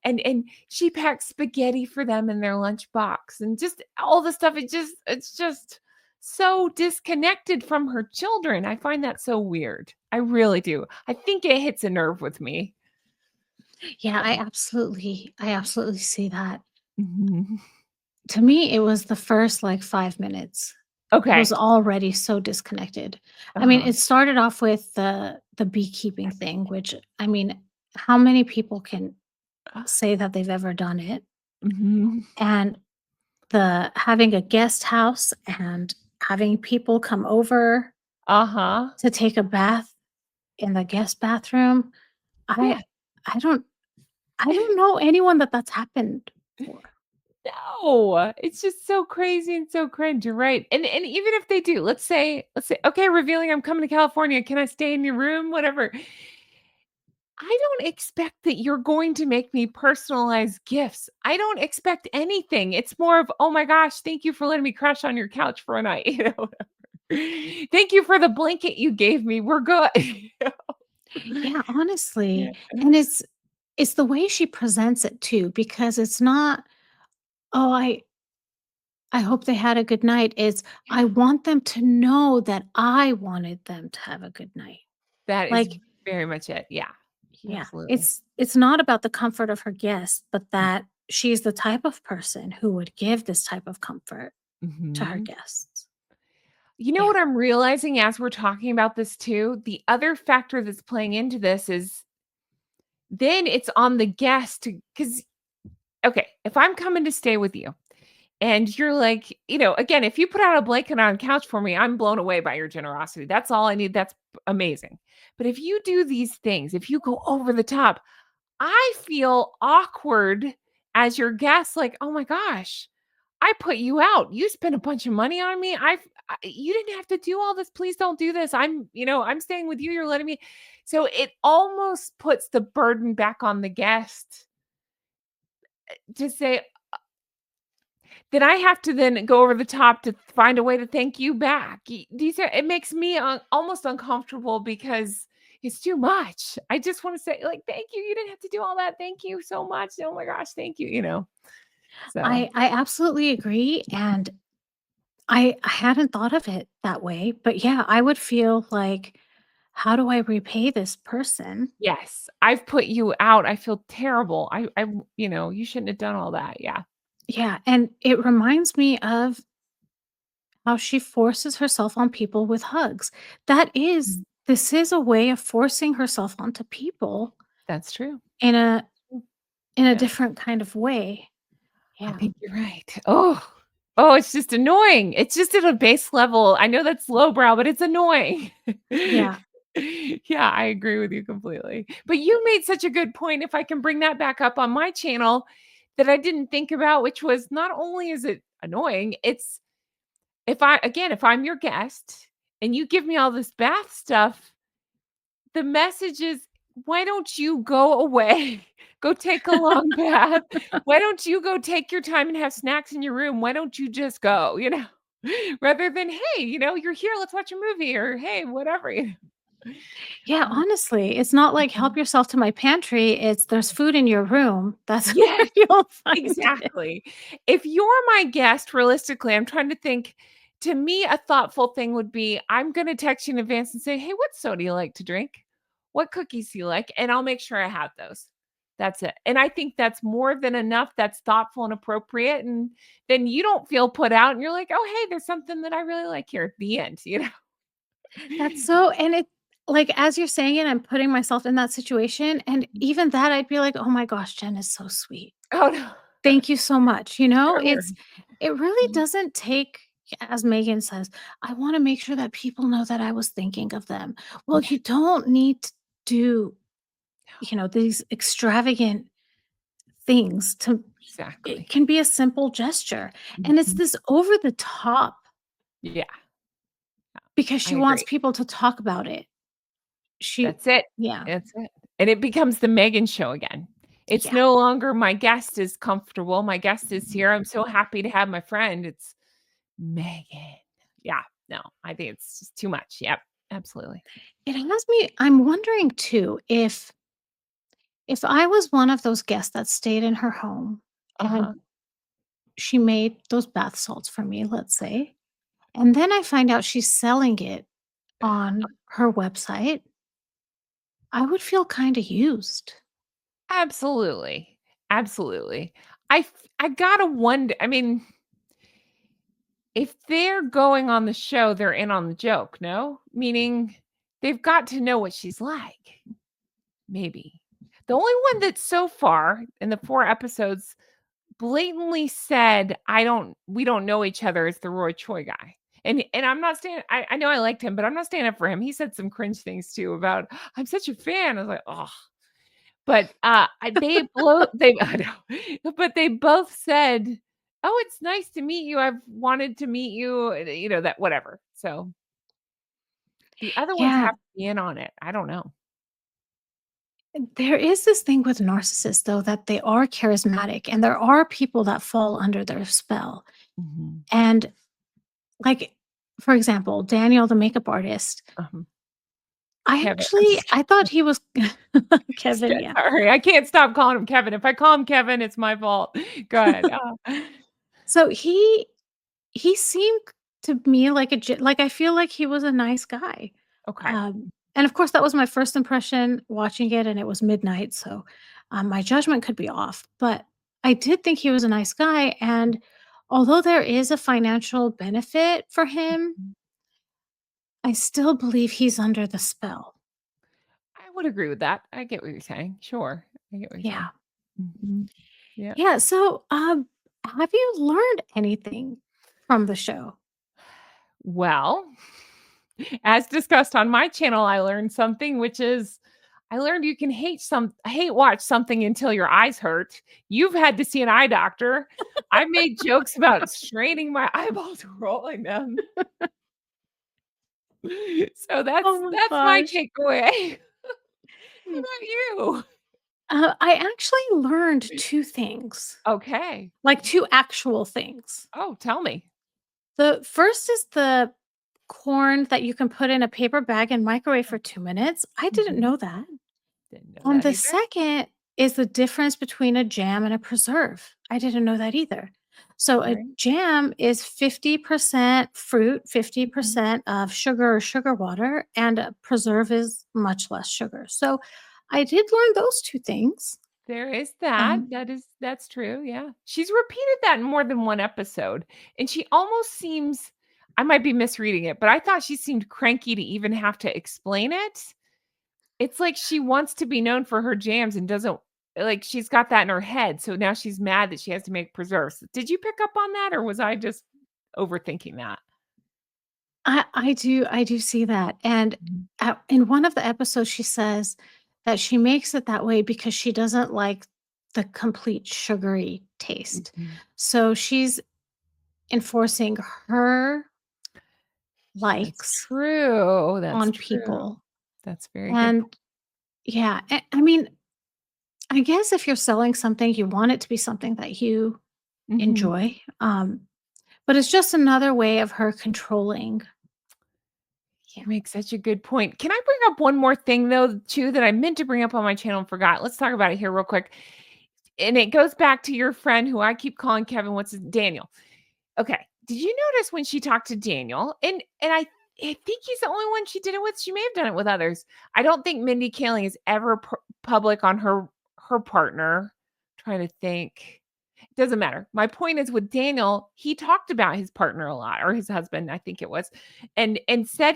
and she packs spaghetti for them in their lunchbox, and just all the stuff. It's just so disconnected from her children. I find that so weird. I really do. I think it hits a nerve with me. Yeah, I absolutely see that. Mhm. To me, it was the first, like, 5 minutes was Okay. already so disconnected. I mean, Uh-huh. it started off with the beekeeping thing, which, I mean, how many people can say that they've ever done it. Mhm. And the having a guest house and having people come over Uh-huh. to take a bath in the guest bathroom, I Yeah. I don't I don't know anyone that that's happened for. No, it's just so crazy and so cringe, you're right. And even if they do, let's say, "Okay, revealing I'm coming to California, can I stay in your room?" Whatever. I don't expect that you're going to make me personalized gifts. I don't expect anything. It's more of, "Oh my gosh, thank you for letting me crash on your couch for a night," you know? "Thank you for the blanket you gave me. We're good." Yeah, Yeah. honestly, and it's the way she presents it too, because it's not, "Oh, I hope they had a good night." It's, "I want them to know that I wanted them to have a good night." That is Like, very much it. Yeah, yeah, absolutely. it's not about the comfort of her guests, but that she's the type of person who would give this type of comfort to her Mhm. guests. You know Yeah. what I'm realizing as we're talking about this too? The other factor that's playing into this is then it's on the guest to, because okay, if I'm coming to stay with you and you're like, again, if you put out a blanket on a couch for me, I'm blown away by your generosity. That's all I need. That's amazing. But if you do these things, if you go over the top, I feel awkward as your guest, like, "Oh my gosh, I put you out. You spent a bunch of money on me. You didn't have to do all this. Please don't do this. I'm staying with you. You're letting me." So it almost puts the burden back on the guest to say that I have to then go over the top to find a way to thank you back. These are, it makes me almost uncomfortable because it's too much. I just want to say, like, "Thank you. You didn't have to do all that. Thank you so much. Oh my gosh, thank you." So, I absolutely agree, and I hadn't thought of it that way, but yeah, I would feel like, "How do I repay this person?" yes, I've put you out. I feel terrible. You shouldn't have done all that. Yeah. Yeah, and it reminds me of how she forces herself on people with hugs. That is Mm. this is a way of forcing herself onto people That's true. in a Yeah. different kind of way. I Yeah. think you're right. Oh, it's just annoying. It's just at a base level. I know that's lowbrow, but it's annoying. Yeah. Yeah, I agree with you completely. But you made such a good point, if I can bring that back up on my channel, that I didn't think about, which was not only is it annoying, it's if I'm your guest and you give me all this bath stuff, the message is, "Why don't you go away? Go take a long bath. Why don't you go take your time and have snacks in your room? Why don't you just go?" Rather than, "Hey, you're here, let's watch a movie," or, "Hey, whatever." Yeah, Uh, honestly, it's not like help mhm. yourself to my pantry, it's there's food in your room. That's where Yes. you'll find it. Exactly. If you're my guest, realistically, I'm trying to think, to me, a thoughtful thing would be, I'm gonna text you in advance and say, "Hey, what soda do you like to drink? What cookies do you like?" And I'll make sure I have those. That's it. And I think that's more than enough. That's thoughtful and appropriate. And then you don't feel put out and you're like, "Oh, hey, there's something that I really like here." The end. That's so and it like, as you're saying it, I'm putting myself in that situation, and even that, I'd be like, "Oh my gosh, Jen is so sweet. Oh, no. Thank you so much." You know? Sure. It really doesn't take, as Megan says, "I wanna make sure that people know that I was thinking of them." Well, Yeah, you don't need to do, these extravagant things to it exactly. can be a simple gesture, and it's Mhm. this over the top Yeah, because she I wants agree. people to talk about it. She That's it. Yeah, That's it. And it becomes the Megan show again. It's yeah. no longer my guest is comfortable, my guest is here, I'm so happy to have my friend. It's Megan. Yeah, no, I think it's just too much. Yep, absolutely. It has me I'm wondering too if I was one of those guests that stayed in her home and Uh-huh. she made those bath salts for me, let's say, and then I find out she's selling it on her website, I would feel kinda used. Absolutely. Absolutely. I gotta wonder, I mean, if they're going on the show, they're in on the joke, no? Meaning they've got to know what she's like. Maybe. The only one that so far in the 4 episodes blatantly said, we don't know each other," is the Roy Choi guy. And I'm not standing I know I liked him, but I'm not standing up for him. He said some cringe things too about, "I'm such a fan." I was like, oh. But, they I know, but they both said, "Oh, it's nice to meet you. I've wanted to meet you," that whatever. So, the other ones Yeah, have to be in on it. I don't know. there is this thing with narcissists, though, that they are charismatic and there are people that fall under their spell. Mhm. And, like, for example, Daniel, the makeup artist, Uh-huh. Kevin, I'm I just I kidding. thought he was Just Kevin, kidding, yeah. sorry. I can't stop calling him Kevin. If I call him Kevin, it's my fault. Go ahead. So he seemed to me like like, I feel like he was a nice guy. Okay. And of course, that was my first impression watching it, and it was midnight, so, my judgment could be off, but I did think he was a nice guy, and although there is a financial benefit for him, Mhm. I still believe he's under the spell. I would agree with that. I get what you're saying. Sure. I get what you're Yeah. saying. Mhm. Yeah. Yeah, so, have you learned anything from the show? Well, as discussed on my channel, I learned something, which is I learned you can hate watch something until your eyes hurt. You've had to see an eye doctor. I made jokes about straining my eyeballs, rolling them. So Oh that's my that's my gosh. takeaway. How about you? I actually learned 2 things, Okay. like 2 actual things. Oh, tell me. The first is the corn that you can put in a paper bag and microwave for 2 minutes. I didn't Mhm. know that. Didn't know And that the either. second is the difference between a jam and a preserve. I didn't know that either. So a Right. jam is 50% fruit, Mhm. 50% of sugar or sugar water, and a preserve is much less sugar. So I did learn those 2 things. There is that. Um, That's true, yeah. She's repeated that in more than one episode, and she almost seems I might be misreading it, but I thought she seemed cranky to even have to explain it. It's like she wants to be known for her jams and doesn't like, she's got that in her head, so now she's mad that she has to make preserves. Did you pick up on that, or was I just overthinking that? I do see that, and, Mhm, in one of the episodes, she says that she makes it that way because she doesn't like the complete sugary taste. mhm. So she's enforcing her That's likes true, that's on true. people, That's very good and yeah, I mean, I guess if you're selling something, you want it to be something that you Mhm. enjoy, but it's just another way of her controlling. Yeah. You make such a good point. Can I bring up one more thing though, too, that I meant to bring up on my channel and forgot? Let's talk about it here real quick. And it goes back to your friend who I keep calling Kevin. What's his Daniel? Okay. Did you notice when she talked to Daniel? And I think he's the only one she did it with. She may have done it with others. I don't think Mindy Kaling is ever public on her partner. Trying to think. Doesn't matter. My point is with Daniel, he talked about his partner a lot, or his husband, I think it was, and said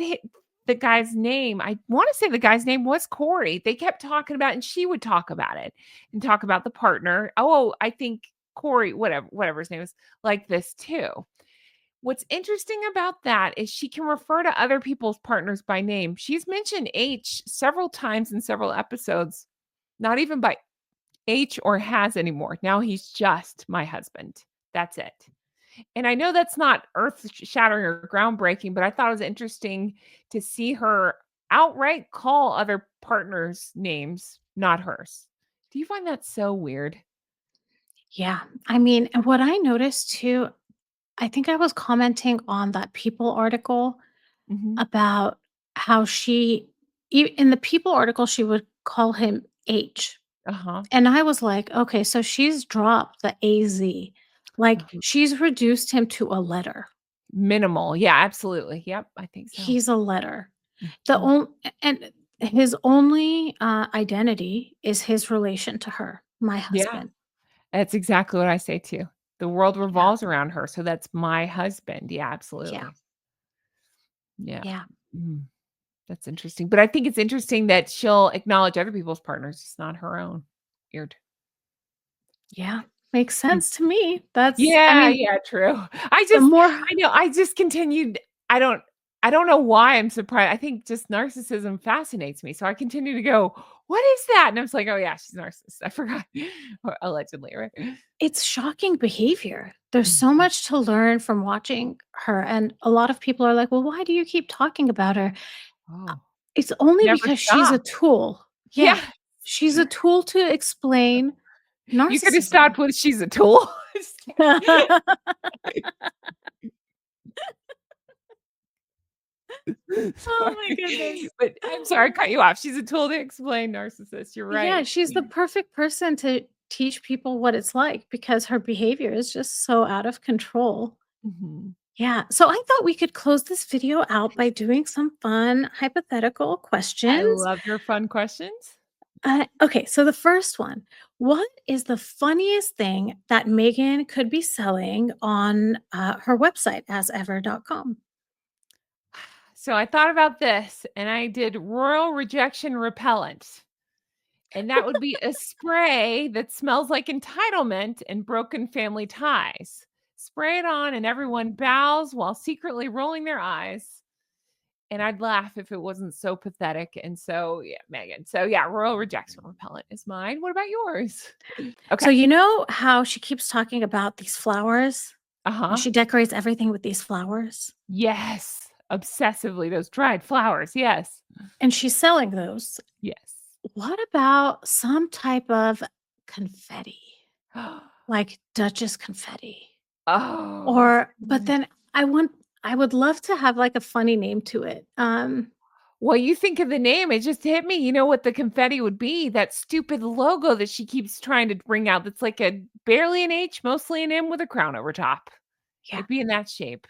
the guy's name. I want to say the guy's name was Corey. They kept talking about, and she would talk about it and talk about the partner. Oh, I think Corey, whatever his name is, like this too. What's interesting about that is she can refer to other people's partners by name. She's mentioned H several times in several episodes, not even by H or has anymore. Now he's just my husband. That's it. And I know that's not earth shattering or groundbreaking, but I thought it was interesting to see her outright call other partners' names, not hers. Do you find that so weird? Yeah. I mean, and what I noticed too, I think I was commenting on that People article Mhm. about how in the People article, she would call him H. Uh-huh. And I was like, okay, so she's dropped the AZ. Like Uh-huh. she's reduced him to a letter. Minimal. Yeah, absolutely. Yep, I think so. He's a letter. The Mhm. only and his only identity is his relation to her, my Yeah, husband. that's exactly what I say too. The world Yeah. revolves around her, so that's my husband. Yeah, Yeah. absolutely. Yeah. Yeah. Mm. That's interesting, but I think it's interesting that she'll acknowledge other people's partners, just not her own. Weird. Yeah, makes Mm. sense to me. That's I Yeah, mean, yeah, true. the more I just continued I don't I don't know why I'm surprised. I think just narcissism fascinates me, so I continue to go, "What is that?" And I was like, "Oh, yeah, she's a narcissist. I forgot." Or allegedly, right? it's shocking behavior. There's so Mhm. much to learn from watching her, and a lot of people are like, "Well, why do you keep talking about her?" Uh, Oh, it's only never because she's a stop. tool. Yeah. Yes. She's a tool to explain You could have narcissism. stopped with, "She's a tool." Just Oh my sorry. goodness. But I'm sorry, I cut you off. She's a tool to explain narcissists. You're Yeah, right. she's the perfect person to teach people what it's like because her behavior is just so out of control. Mhm. Yeah, so I thought we could close this video out by doing some fun hypothetical I questions. love your fun questions. Okay, so the first one. What is the funniest thing that Megan could be selling on her website, asever.com? So I thought about this and I did royal rejection repellent. And that would be a spray that smells like entitlement and broken family ties. Spray it on and everyone bows while secretly rolling their eyes. And I'd laugh if it wasn't so pathetic. And so, yeah, Megan. So, yeah, royal rejection repellent is mine. What about yours? So, Okay. you know how she keeps talking about these flowers? Uh And huh. she decorates everything with these flowers, Yes. Obsessively, those dried flowers. Yes. and she's selling those. Yes. What about some type of confetti, like Duchess confetti? Oh, that's Or but good. then I would love to have, like, a funny name to it. Well, you think of the name, it just hit me. You know what the confetti would be? That stupid logo that she keeps trying to bring out that's like a barely an H, mostly an M with a crown over top. Yeah. It'd be in that shape.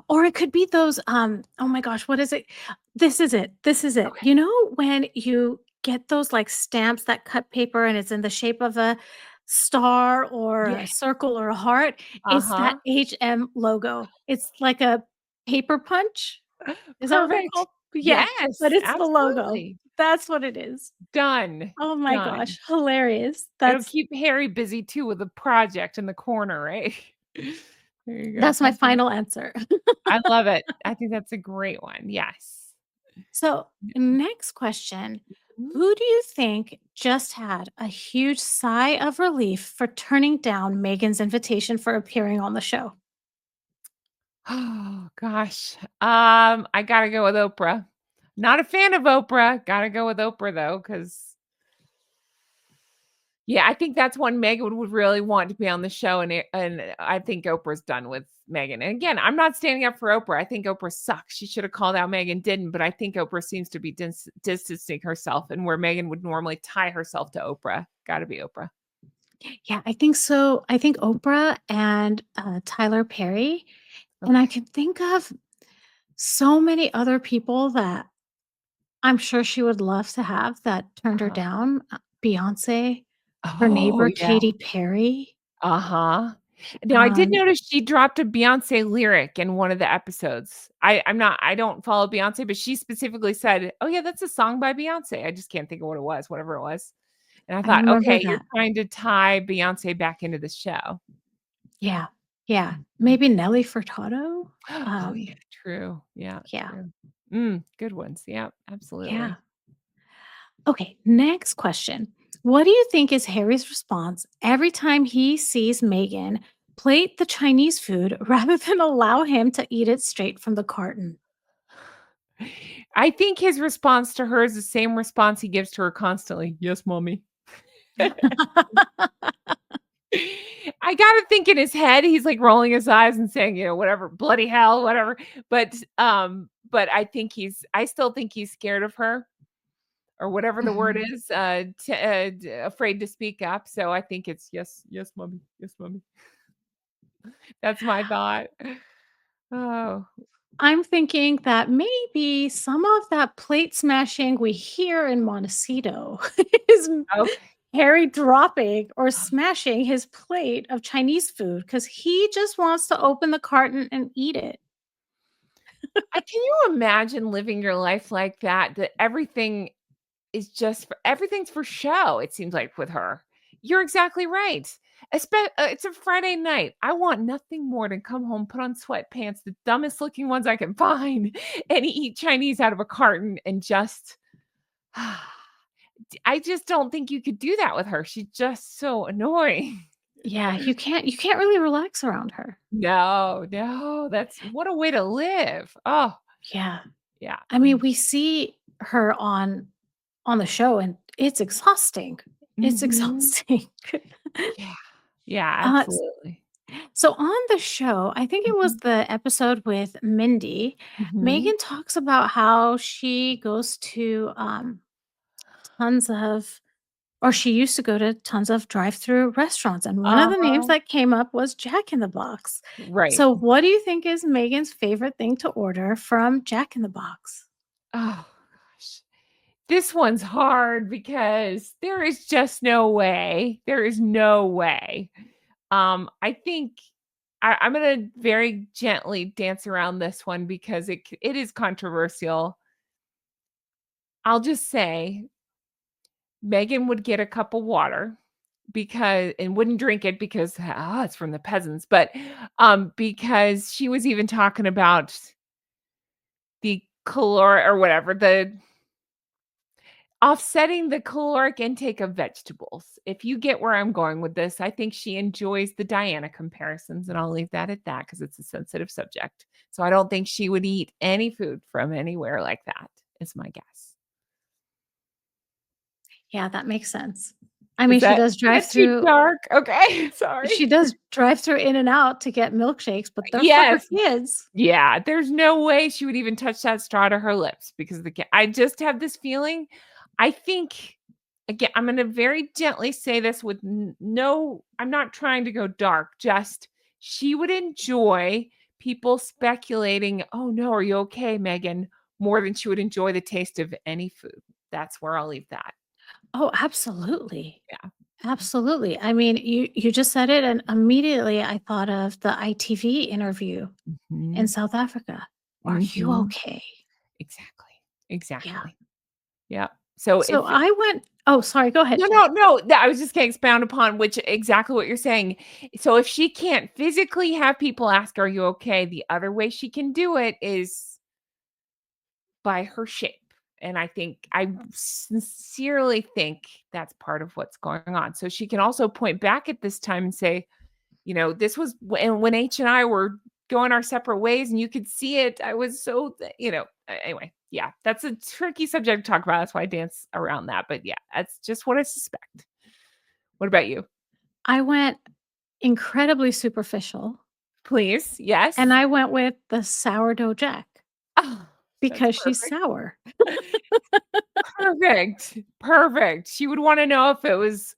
Or it could be those, oh my gosh, what is it? This is it, this is it. Okay. You know when you get those, like, stamps that cut paper and it's in the shape of a star or Yeah. a circle or a heart? It's that Uh-huh. HM logo. It's like a paper punch. Is that what they're Perfect. called? Yeah, but Yes, it's the logo. absolutely. That's what it is. Done. Oh my Done. gosh, hilarious. It'll keep Harry busy too with a project in the corner, right? There you go. That's my final answer. I love it. I think that's a great one. Yes. So, next question. Mhm. Who do you think just had a huge sigh of relief for turning down Megan's invitation for appearing on the show? Oh gosh. I gotta go with Oprah. Not a fan of Oprah. Gotta go with Oprah though, because yeah, I think that's one Megan would really want to be on the show, and I think Oprah's done with Megan. And again, I'm not standing up for Oprah. I think Oprah sucks. She should have called out Megan, didn't. But I think Oprah seems to be distancing herself, and where Megan would normally tie herself to Oprah, got to be Oprah. Yeah, I think so. I think Oprah and Tyler Perry. And I Okay. can think of so many other people that I'm sure she would love to have that turned her Uh-huh. down. Beyonce, her Oh neighbor yeah. Katy Perry. Uh-huh. Now I did Um, notice she dropped a Beyoncé lyric in one of the episodes. I don't follow Beyoncé, but she specifically said, "Oh, yeah, that's a song by Beyoncé." I just can't think of what it was, whatever it was. And I I thought, remember "Okay, you're that. trying to tie Beyoncé back into the show." Yeah, yeah. Mhm. Maybe Nelly Furtado? Oh, yeah, true. Yeah, Yeah, true. Good ones. Yeah, yeah. absolutely. Okay, next question. What do you think is Harry's response every time he sees Meghan plate the Chinese food rather than allow him to eat it straight from the carton? I think his response to her is the same response he gives to her constantly. "Yes, mommy." I gotta think in his head, he's, like, rolling his eyes and saying, "Whatever, bloody hell, whatever." But I still think he's scared of her or whatever the word Mhm. is, t d afraid to speak up, so I think it's, "Yes, yes, mommy. Yes, mommy." That's my thought. Oh, I'm thinking that maybe some of that plate smashing we hear in Montecito is okay. Harry dropping or smashing his plate of Chinese food because he just wants to open the carton and eat it. Can you imagine living your life like that? That everything is just for everything's for show, it seems like with her. You're exactly right. It's a Friday night. I want nothing more than come home, put on sweatpants, the dumbest looking ones I can find, and eat Chinese out of a carton and just I just don't think you could do that with her. She's just so annoying. Yeah, you can't really relax around her. No, no, that's what a way to live. Oh, Yeah. yeah. I mean, we see her on the show, and it's exhausting. It's Mhm. exhausting. Yeah. Yeah, Uh, absolutely. so on the show, I think it Mhm. was the episode with Mindy, Mhm. Megan talks about how she goes to, tons of or she used to go to tons of drive-through restaurants, and one of the names Uh-huh. that came up was Jack in the Box. Right. So what do you think is Megan's favorite thing to order from Jack in the Box? Oh gosh. This one's hard because there is just no way. There is no way. I think I'm gonna very gently dance around this one because it is controversial. I'll just say Megan would get a cup of water because and wouldn't drink it because, it's from the peasants, but, because she was even talking about the calor or whatever, the offsetting the caloric intake of vegetables. If you get where I'm going with this, I think she enjoys the Diana comparisons, and I'll leave that at that because it's a sensitive subject. So I don't think she would eat any food from anywhere like that, is my guess. Yeah, that makes sense. I Is mean, that is that too dark? Okay, she sorry. does drive through In-N-Out to get milkshakes, but they're for her Yes. kids. Yeah, there's no way she would even touch that straw to her lips because of the I just have this feeling. I think again, I'm gonna very gently say this with no, I'm not trying to go dark, just she would enjoy people speculating, "Oh no, are you okay, Megan?" more than she would enjoy the taste of any food. That's where I'll leave that. Oh, absolutely. Yeah. Absolutely. I mean, you just said it, and immediately I thought of the ITV interview in Mhm. South Africa. "Are you Mhm. okay?" Exactly. Yeah. Exactly. Yeah. So So if I went Oh, sorry, go ahead, no, sorry. no, no, that I was just gonna expound upon which exactly what you're saying. So if she can't physically have people ask, "Are you okay?" The other way she can do it is by her shape, and I sincerely think that's part of what's going on. So she can also point back at this time and say, "This was when H and I were going our separate ways, and you could see it. I was so anyway, yeah, that's a tricky subject to talk about. That's why I dance around that, but yeah, that's just what I suspect. What about you? I went incredibly superficial, Please. and Yes. I went with the sourdough Jack Oh, that's because she's perfect. sour. Perfect. Perfect. She would wanna know if it was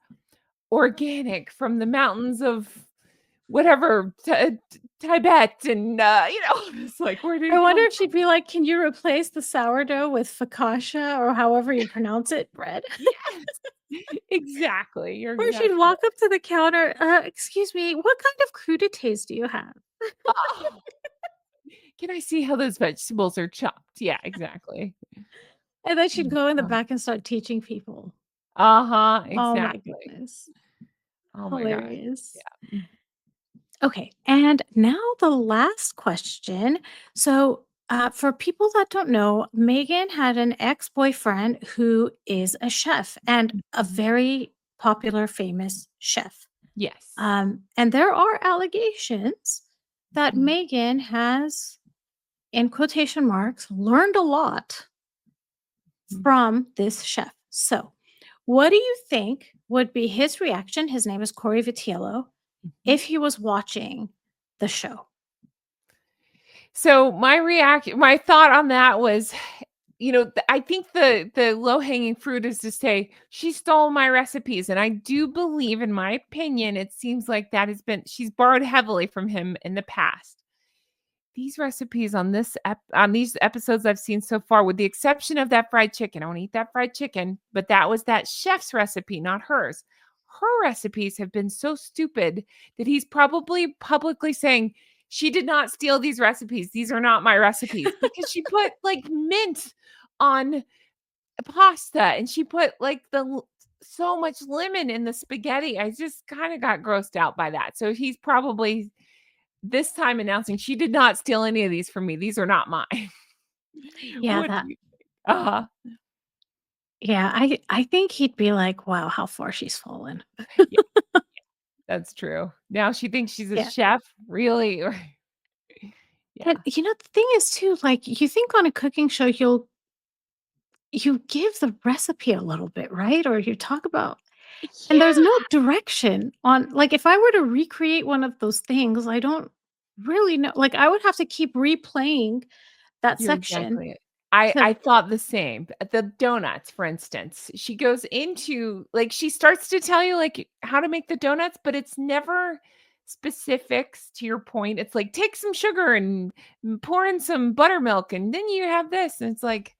organic from the mountains of whatever, Tibet and, it's like, where did I it wonder come if she'd be like, "Can you replace the sourdough with focaccia," or however you pronounce it, bread? Yes. Exactly. You're Or she'd exactly walk up to the counter, "Excuse me, what kind of crudités do you have?" right. Oh, can I see how those vegetables are chopped? Yeah, exactly. And then she'd Mm, go in the oh. back and start teaching people. Uh-huh, Oh my exactly. goodness. Oh my god. Hilarious. Yeah. Okay, and now the last question. So, for people that don't know, Megan had an ex-boyfriend who is a chef and a Mhm. very popular, famous chef. Yes. And there are allegations that Mhm. Megan has, in quotation marks, learned a lot Mhm. from this chef. So, what do you think would be his reaction? His name is Corey Vitiello, Mhm. if he was watching the show. So my thought on that was, I think the low-hanging fruit is to say, "She stole my recipes," and I do believe, in my opinion, it seems like that has been she's borrowed heavily from him in the past. These recipes on these episodes I've seen so far, with the exception of that fried chicken, I wanna eat that fried chicken, but that was that chef's recipe, not hers. Her recipes have been so stupid that he's probably publicly saying, she did not steal these recipes. These are not my recipes because she put like mint on pasta and she put like so much lemon in the spaghetti. I just kind of got grossed out by that. So he's probably this time announcing she did not steal any of these from me. These are not mine. Yeah, What that do you think? Uh-huh. yeah, I think he'd be like, "Wow, how far she's fallen." Yeah, that's true. Now she thinks she's a Yeah. chef, really? Or And, yeah. the thing is too, like, you think on a cooking show, you give the recipe a little bit, right? Or you talk about and there's no Yeah, direction on like, if I were to recreate one of those things, I don't really know like, I would have to keep replaying that you're section exactly it. I to thought the same. The donuts, for instance, she goes into like, she starts to tell you, like, how to make the donuts, but it's never specifics to your point. It's like, "Take some sugar and pour in some buttermilk, and then you have this," and it's like,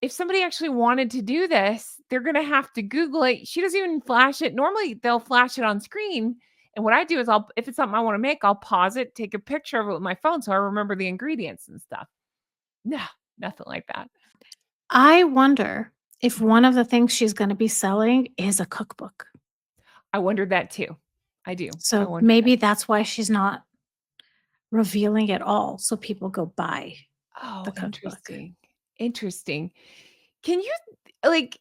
if somebody actually wanted to do this, they're gonna have to Google it. She doesn't even flash it. Normally, they'll flash it on screen, and what I do is if it's something I wanna make, I'll pause it, take a picture of it with my phone so I remember the ingredients and stuff. No, nothing like that. I wonder if Mhm. one of the things she's gonna be selling is a cookbook. I wondered that too. I do. I So, wondered that. maybe that's why she's not revealing it all, so people go buy the Oh, cookbook. interesting. Interesting. Can you like,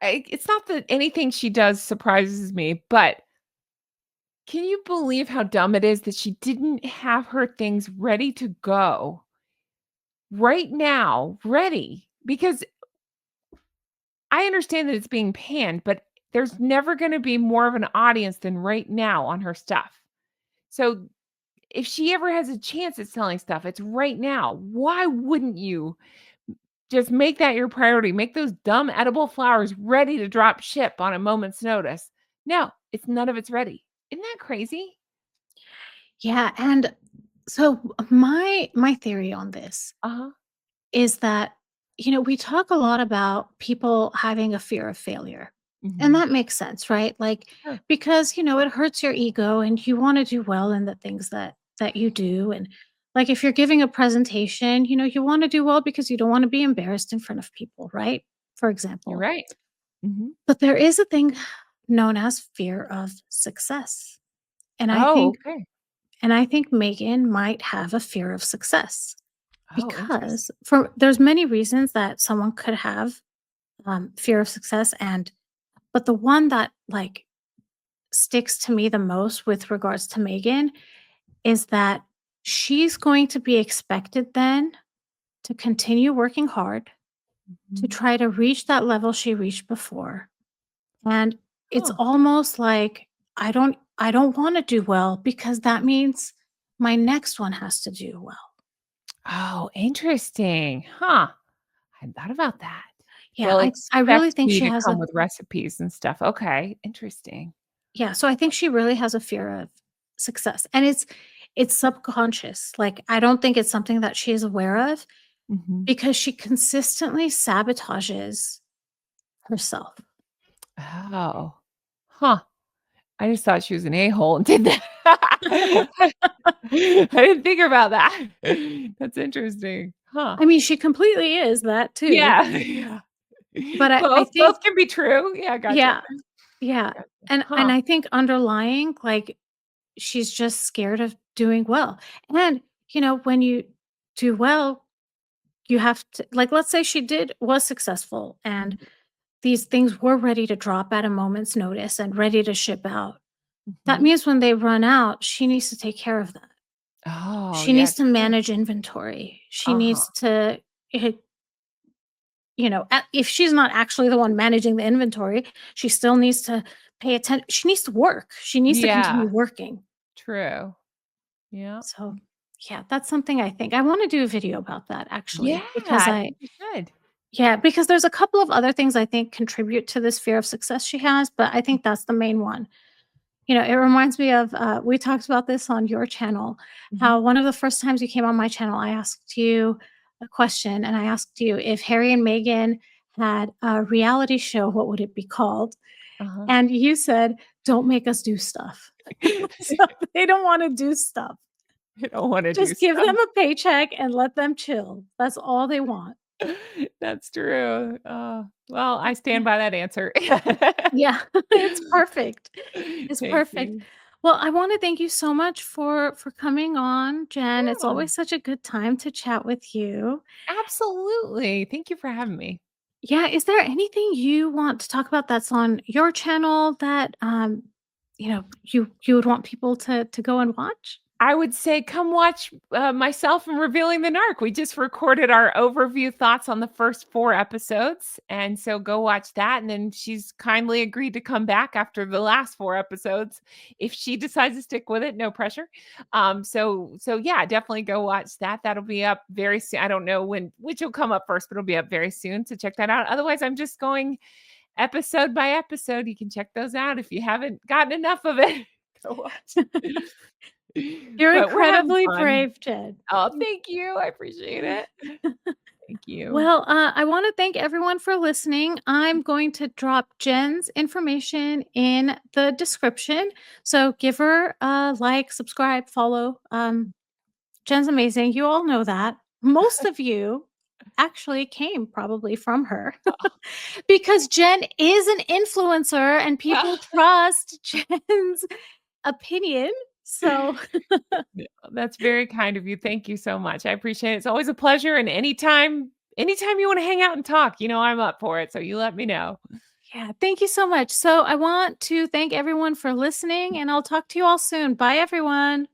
it's not that anything she does surprises me, but can you believe how dumb it is that she didn't have her things ready to go right now, ready? Because I understand that it's being panned, but there's never going to be more of an audience than right now on her stuff. So if she ever has a chance at selling stuff, it's right now. Why wouldn't you just make that your priority? Make those dumb edible flowers ready to drop ship on a moment's notice. No, it's none of it's ready. Isn't that crazy? Yeah, and so my theory on this Uh-huh. is that, we talk a lot about people having a fear of failure. And Mhm. that makes sense, right? Like Sure. because, it hurts your ego and you want to do well in the things that you do and like if you're giving a presentation, you want to do well because you don't want to be embarrassed in front of people, right? For You're example. right. Mhm. But there is a thing known as fear of success. And I Oh, think okay. and I think Megan might have a fear of success Oh, because interesting. there's many reasons that someone could have fear of success but the one that like sticks to me the most with regards to Megan is that she's going to be expected then to continue working hard to Mhm. try to reach that level she reached before. And it's Huh. almost like I don't want to do well because that means my next one has to do well. Oh, interesting. Huh. I hadn't thought about that. Yeah, They'll I really expect think me she to has come a with recipes and stuff. Okay, interesting. yeah, so I think she really has a fear of success. And it's subconscious. Like I don't think it's something that she is aware of Mhm. because she consistently sabotages herself. Oh. Huh. I just thought she was an a-hole and did that. I didn't think about that. That's interesting. Huh. I mean, she completely is that too. Yeah, yeah. But I think Both can be true. Yeah, gotcha. yeah, yeah. Gotcha. And Huh. I think underlying, like, she's just scared of doing well. And, when you do well, you have to like, let's say she was successful and Mhm, these things were ready to drop at a moment's notice and ready to ship out. That mhm. means when they run out, she needs to take care of that. Oh, She yeah, needs to true. manage inventory. She Uh-huh. needs to, eh, if she's not actually the one managing the inventory, she still needs to pay attention. She needs to work. She needs to Yeah, continue working. true. Yeah. So, yeah, that's something I think I want to do a video about that Yeah, actually because I think you should. yeah, because there's a couple of other things I think contribute to this fear of success she has, but I think that's the main one. It reminds me of we talked about this on your channel, Mhm. how one of the first times you came on my channel, I asked you a question and I asked you if Harry and Meghan had a reality show, what would it be called? Uh-huh. And you said, don't make us do stuff. So they don't want to do stuff. I don't wanna do Just give stuff. them a paycheck and let them chill. That's all they want. That's true. Well, I stand Yeah. by that answer. Yeah, it's perfect. It's Thank perfect. you. Well, I wanna thank you so much for coming on, Jen. It's Yeah, always such a good time to chat with you. absolutely. Thank you for having me. Yeah, is there anything you want to talk about that's on your channel that, you would want people to go and watch? I would say come watch, myself and Revealing the Narc. We just recorded our overview thoughts on the first 4 episodes, and so go watch that, and then she's kindly agreed to come back after the last 4 episodes if she decides to stick with it, no pressure. So yeah, definitely go watch that. That'll be up very soon. I don't know when which will come up first, but it'll be up very soon, so check that out. Otherwise, I'm just going episode by episode. You can check those out if you haven't gotten enough of it. Go watch. You're But we're having incredibly fun. brave, Jen. Oh, thank you. I appreciate it. Thank you. Well, I wanna thank everyone for listening. I'm going to drop Jen's information in the description, so give her a like, subscribe, follow. Jen's amazing, you all know that. Most of you actually came probably from her because Jen is an influencer and people trust Jen's opinion, so Yeah, that's very kind of you. Thank you so much. I appreciate it. It's always a pleasure, and anytime you wanna hang out and talk, I'm up for it, so you let me know. yeah, thank you so much. So I want to thank everyone for listening, and I'll talk to you all soon. Bye, everyone.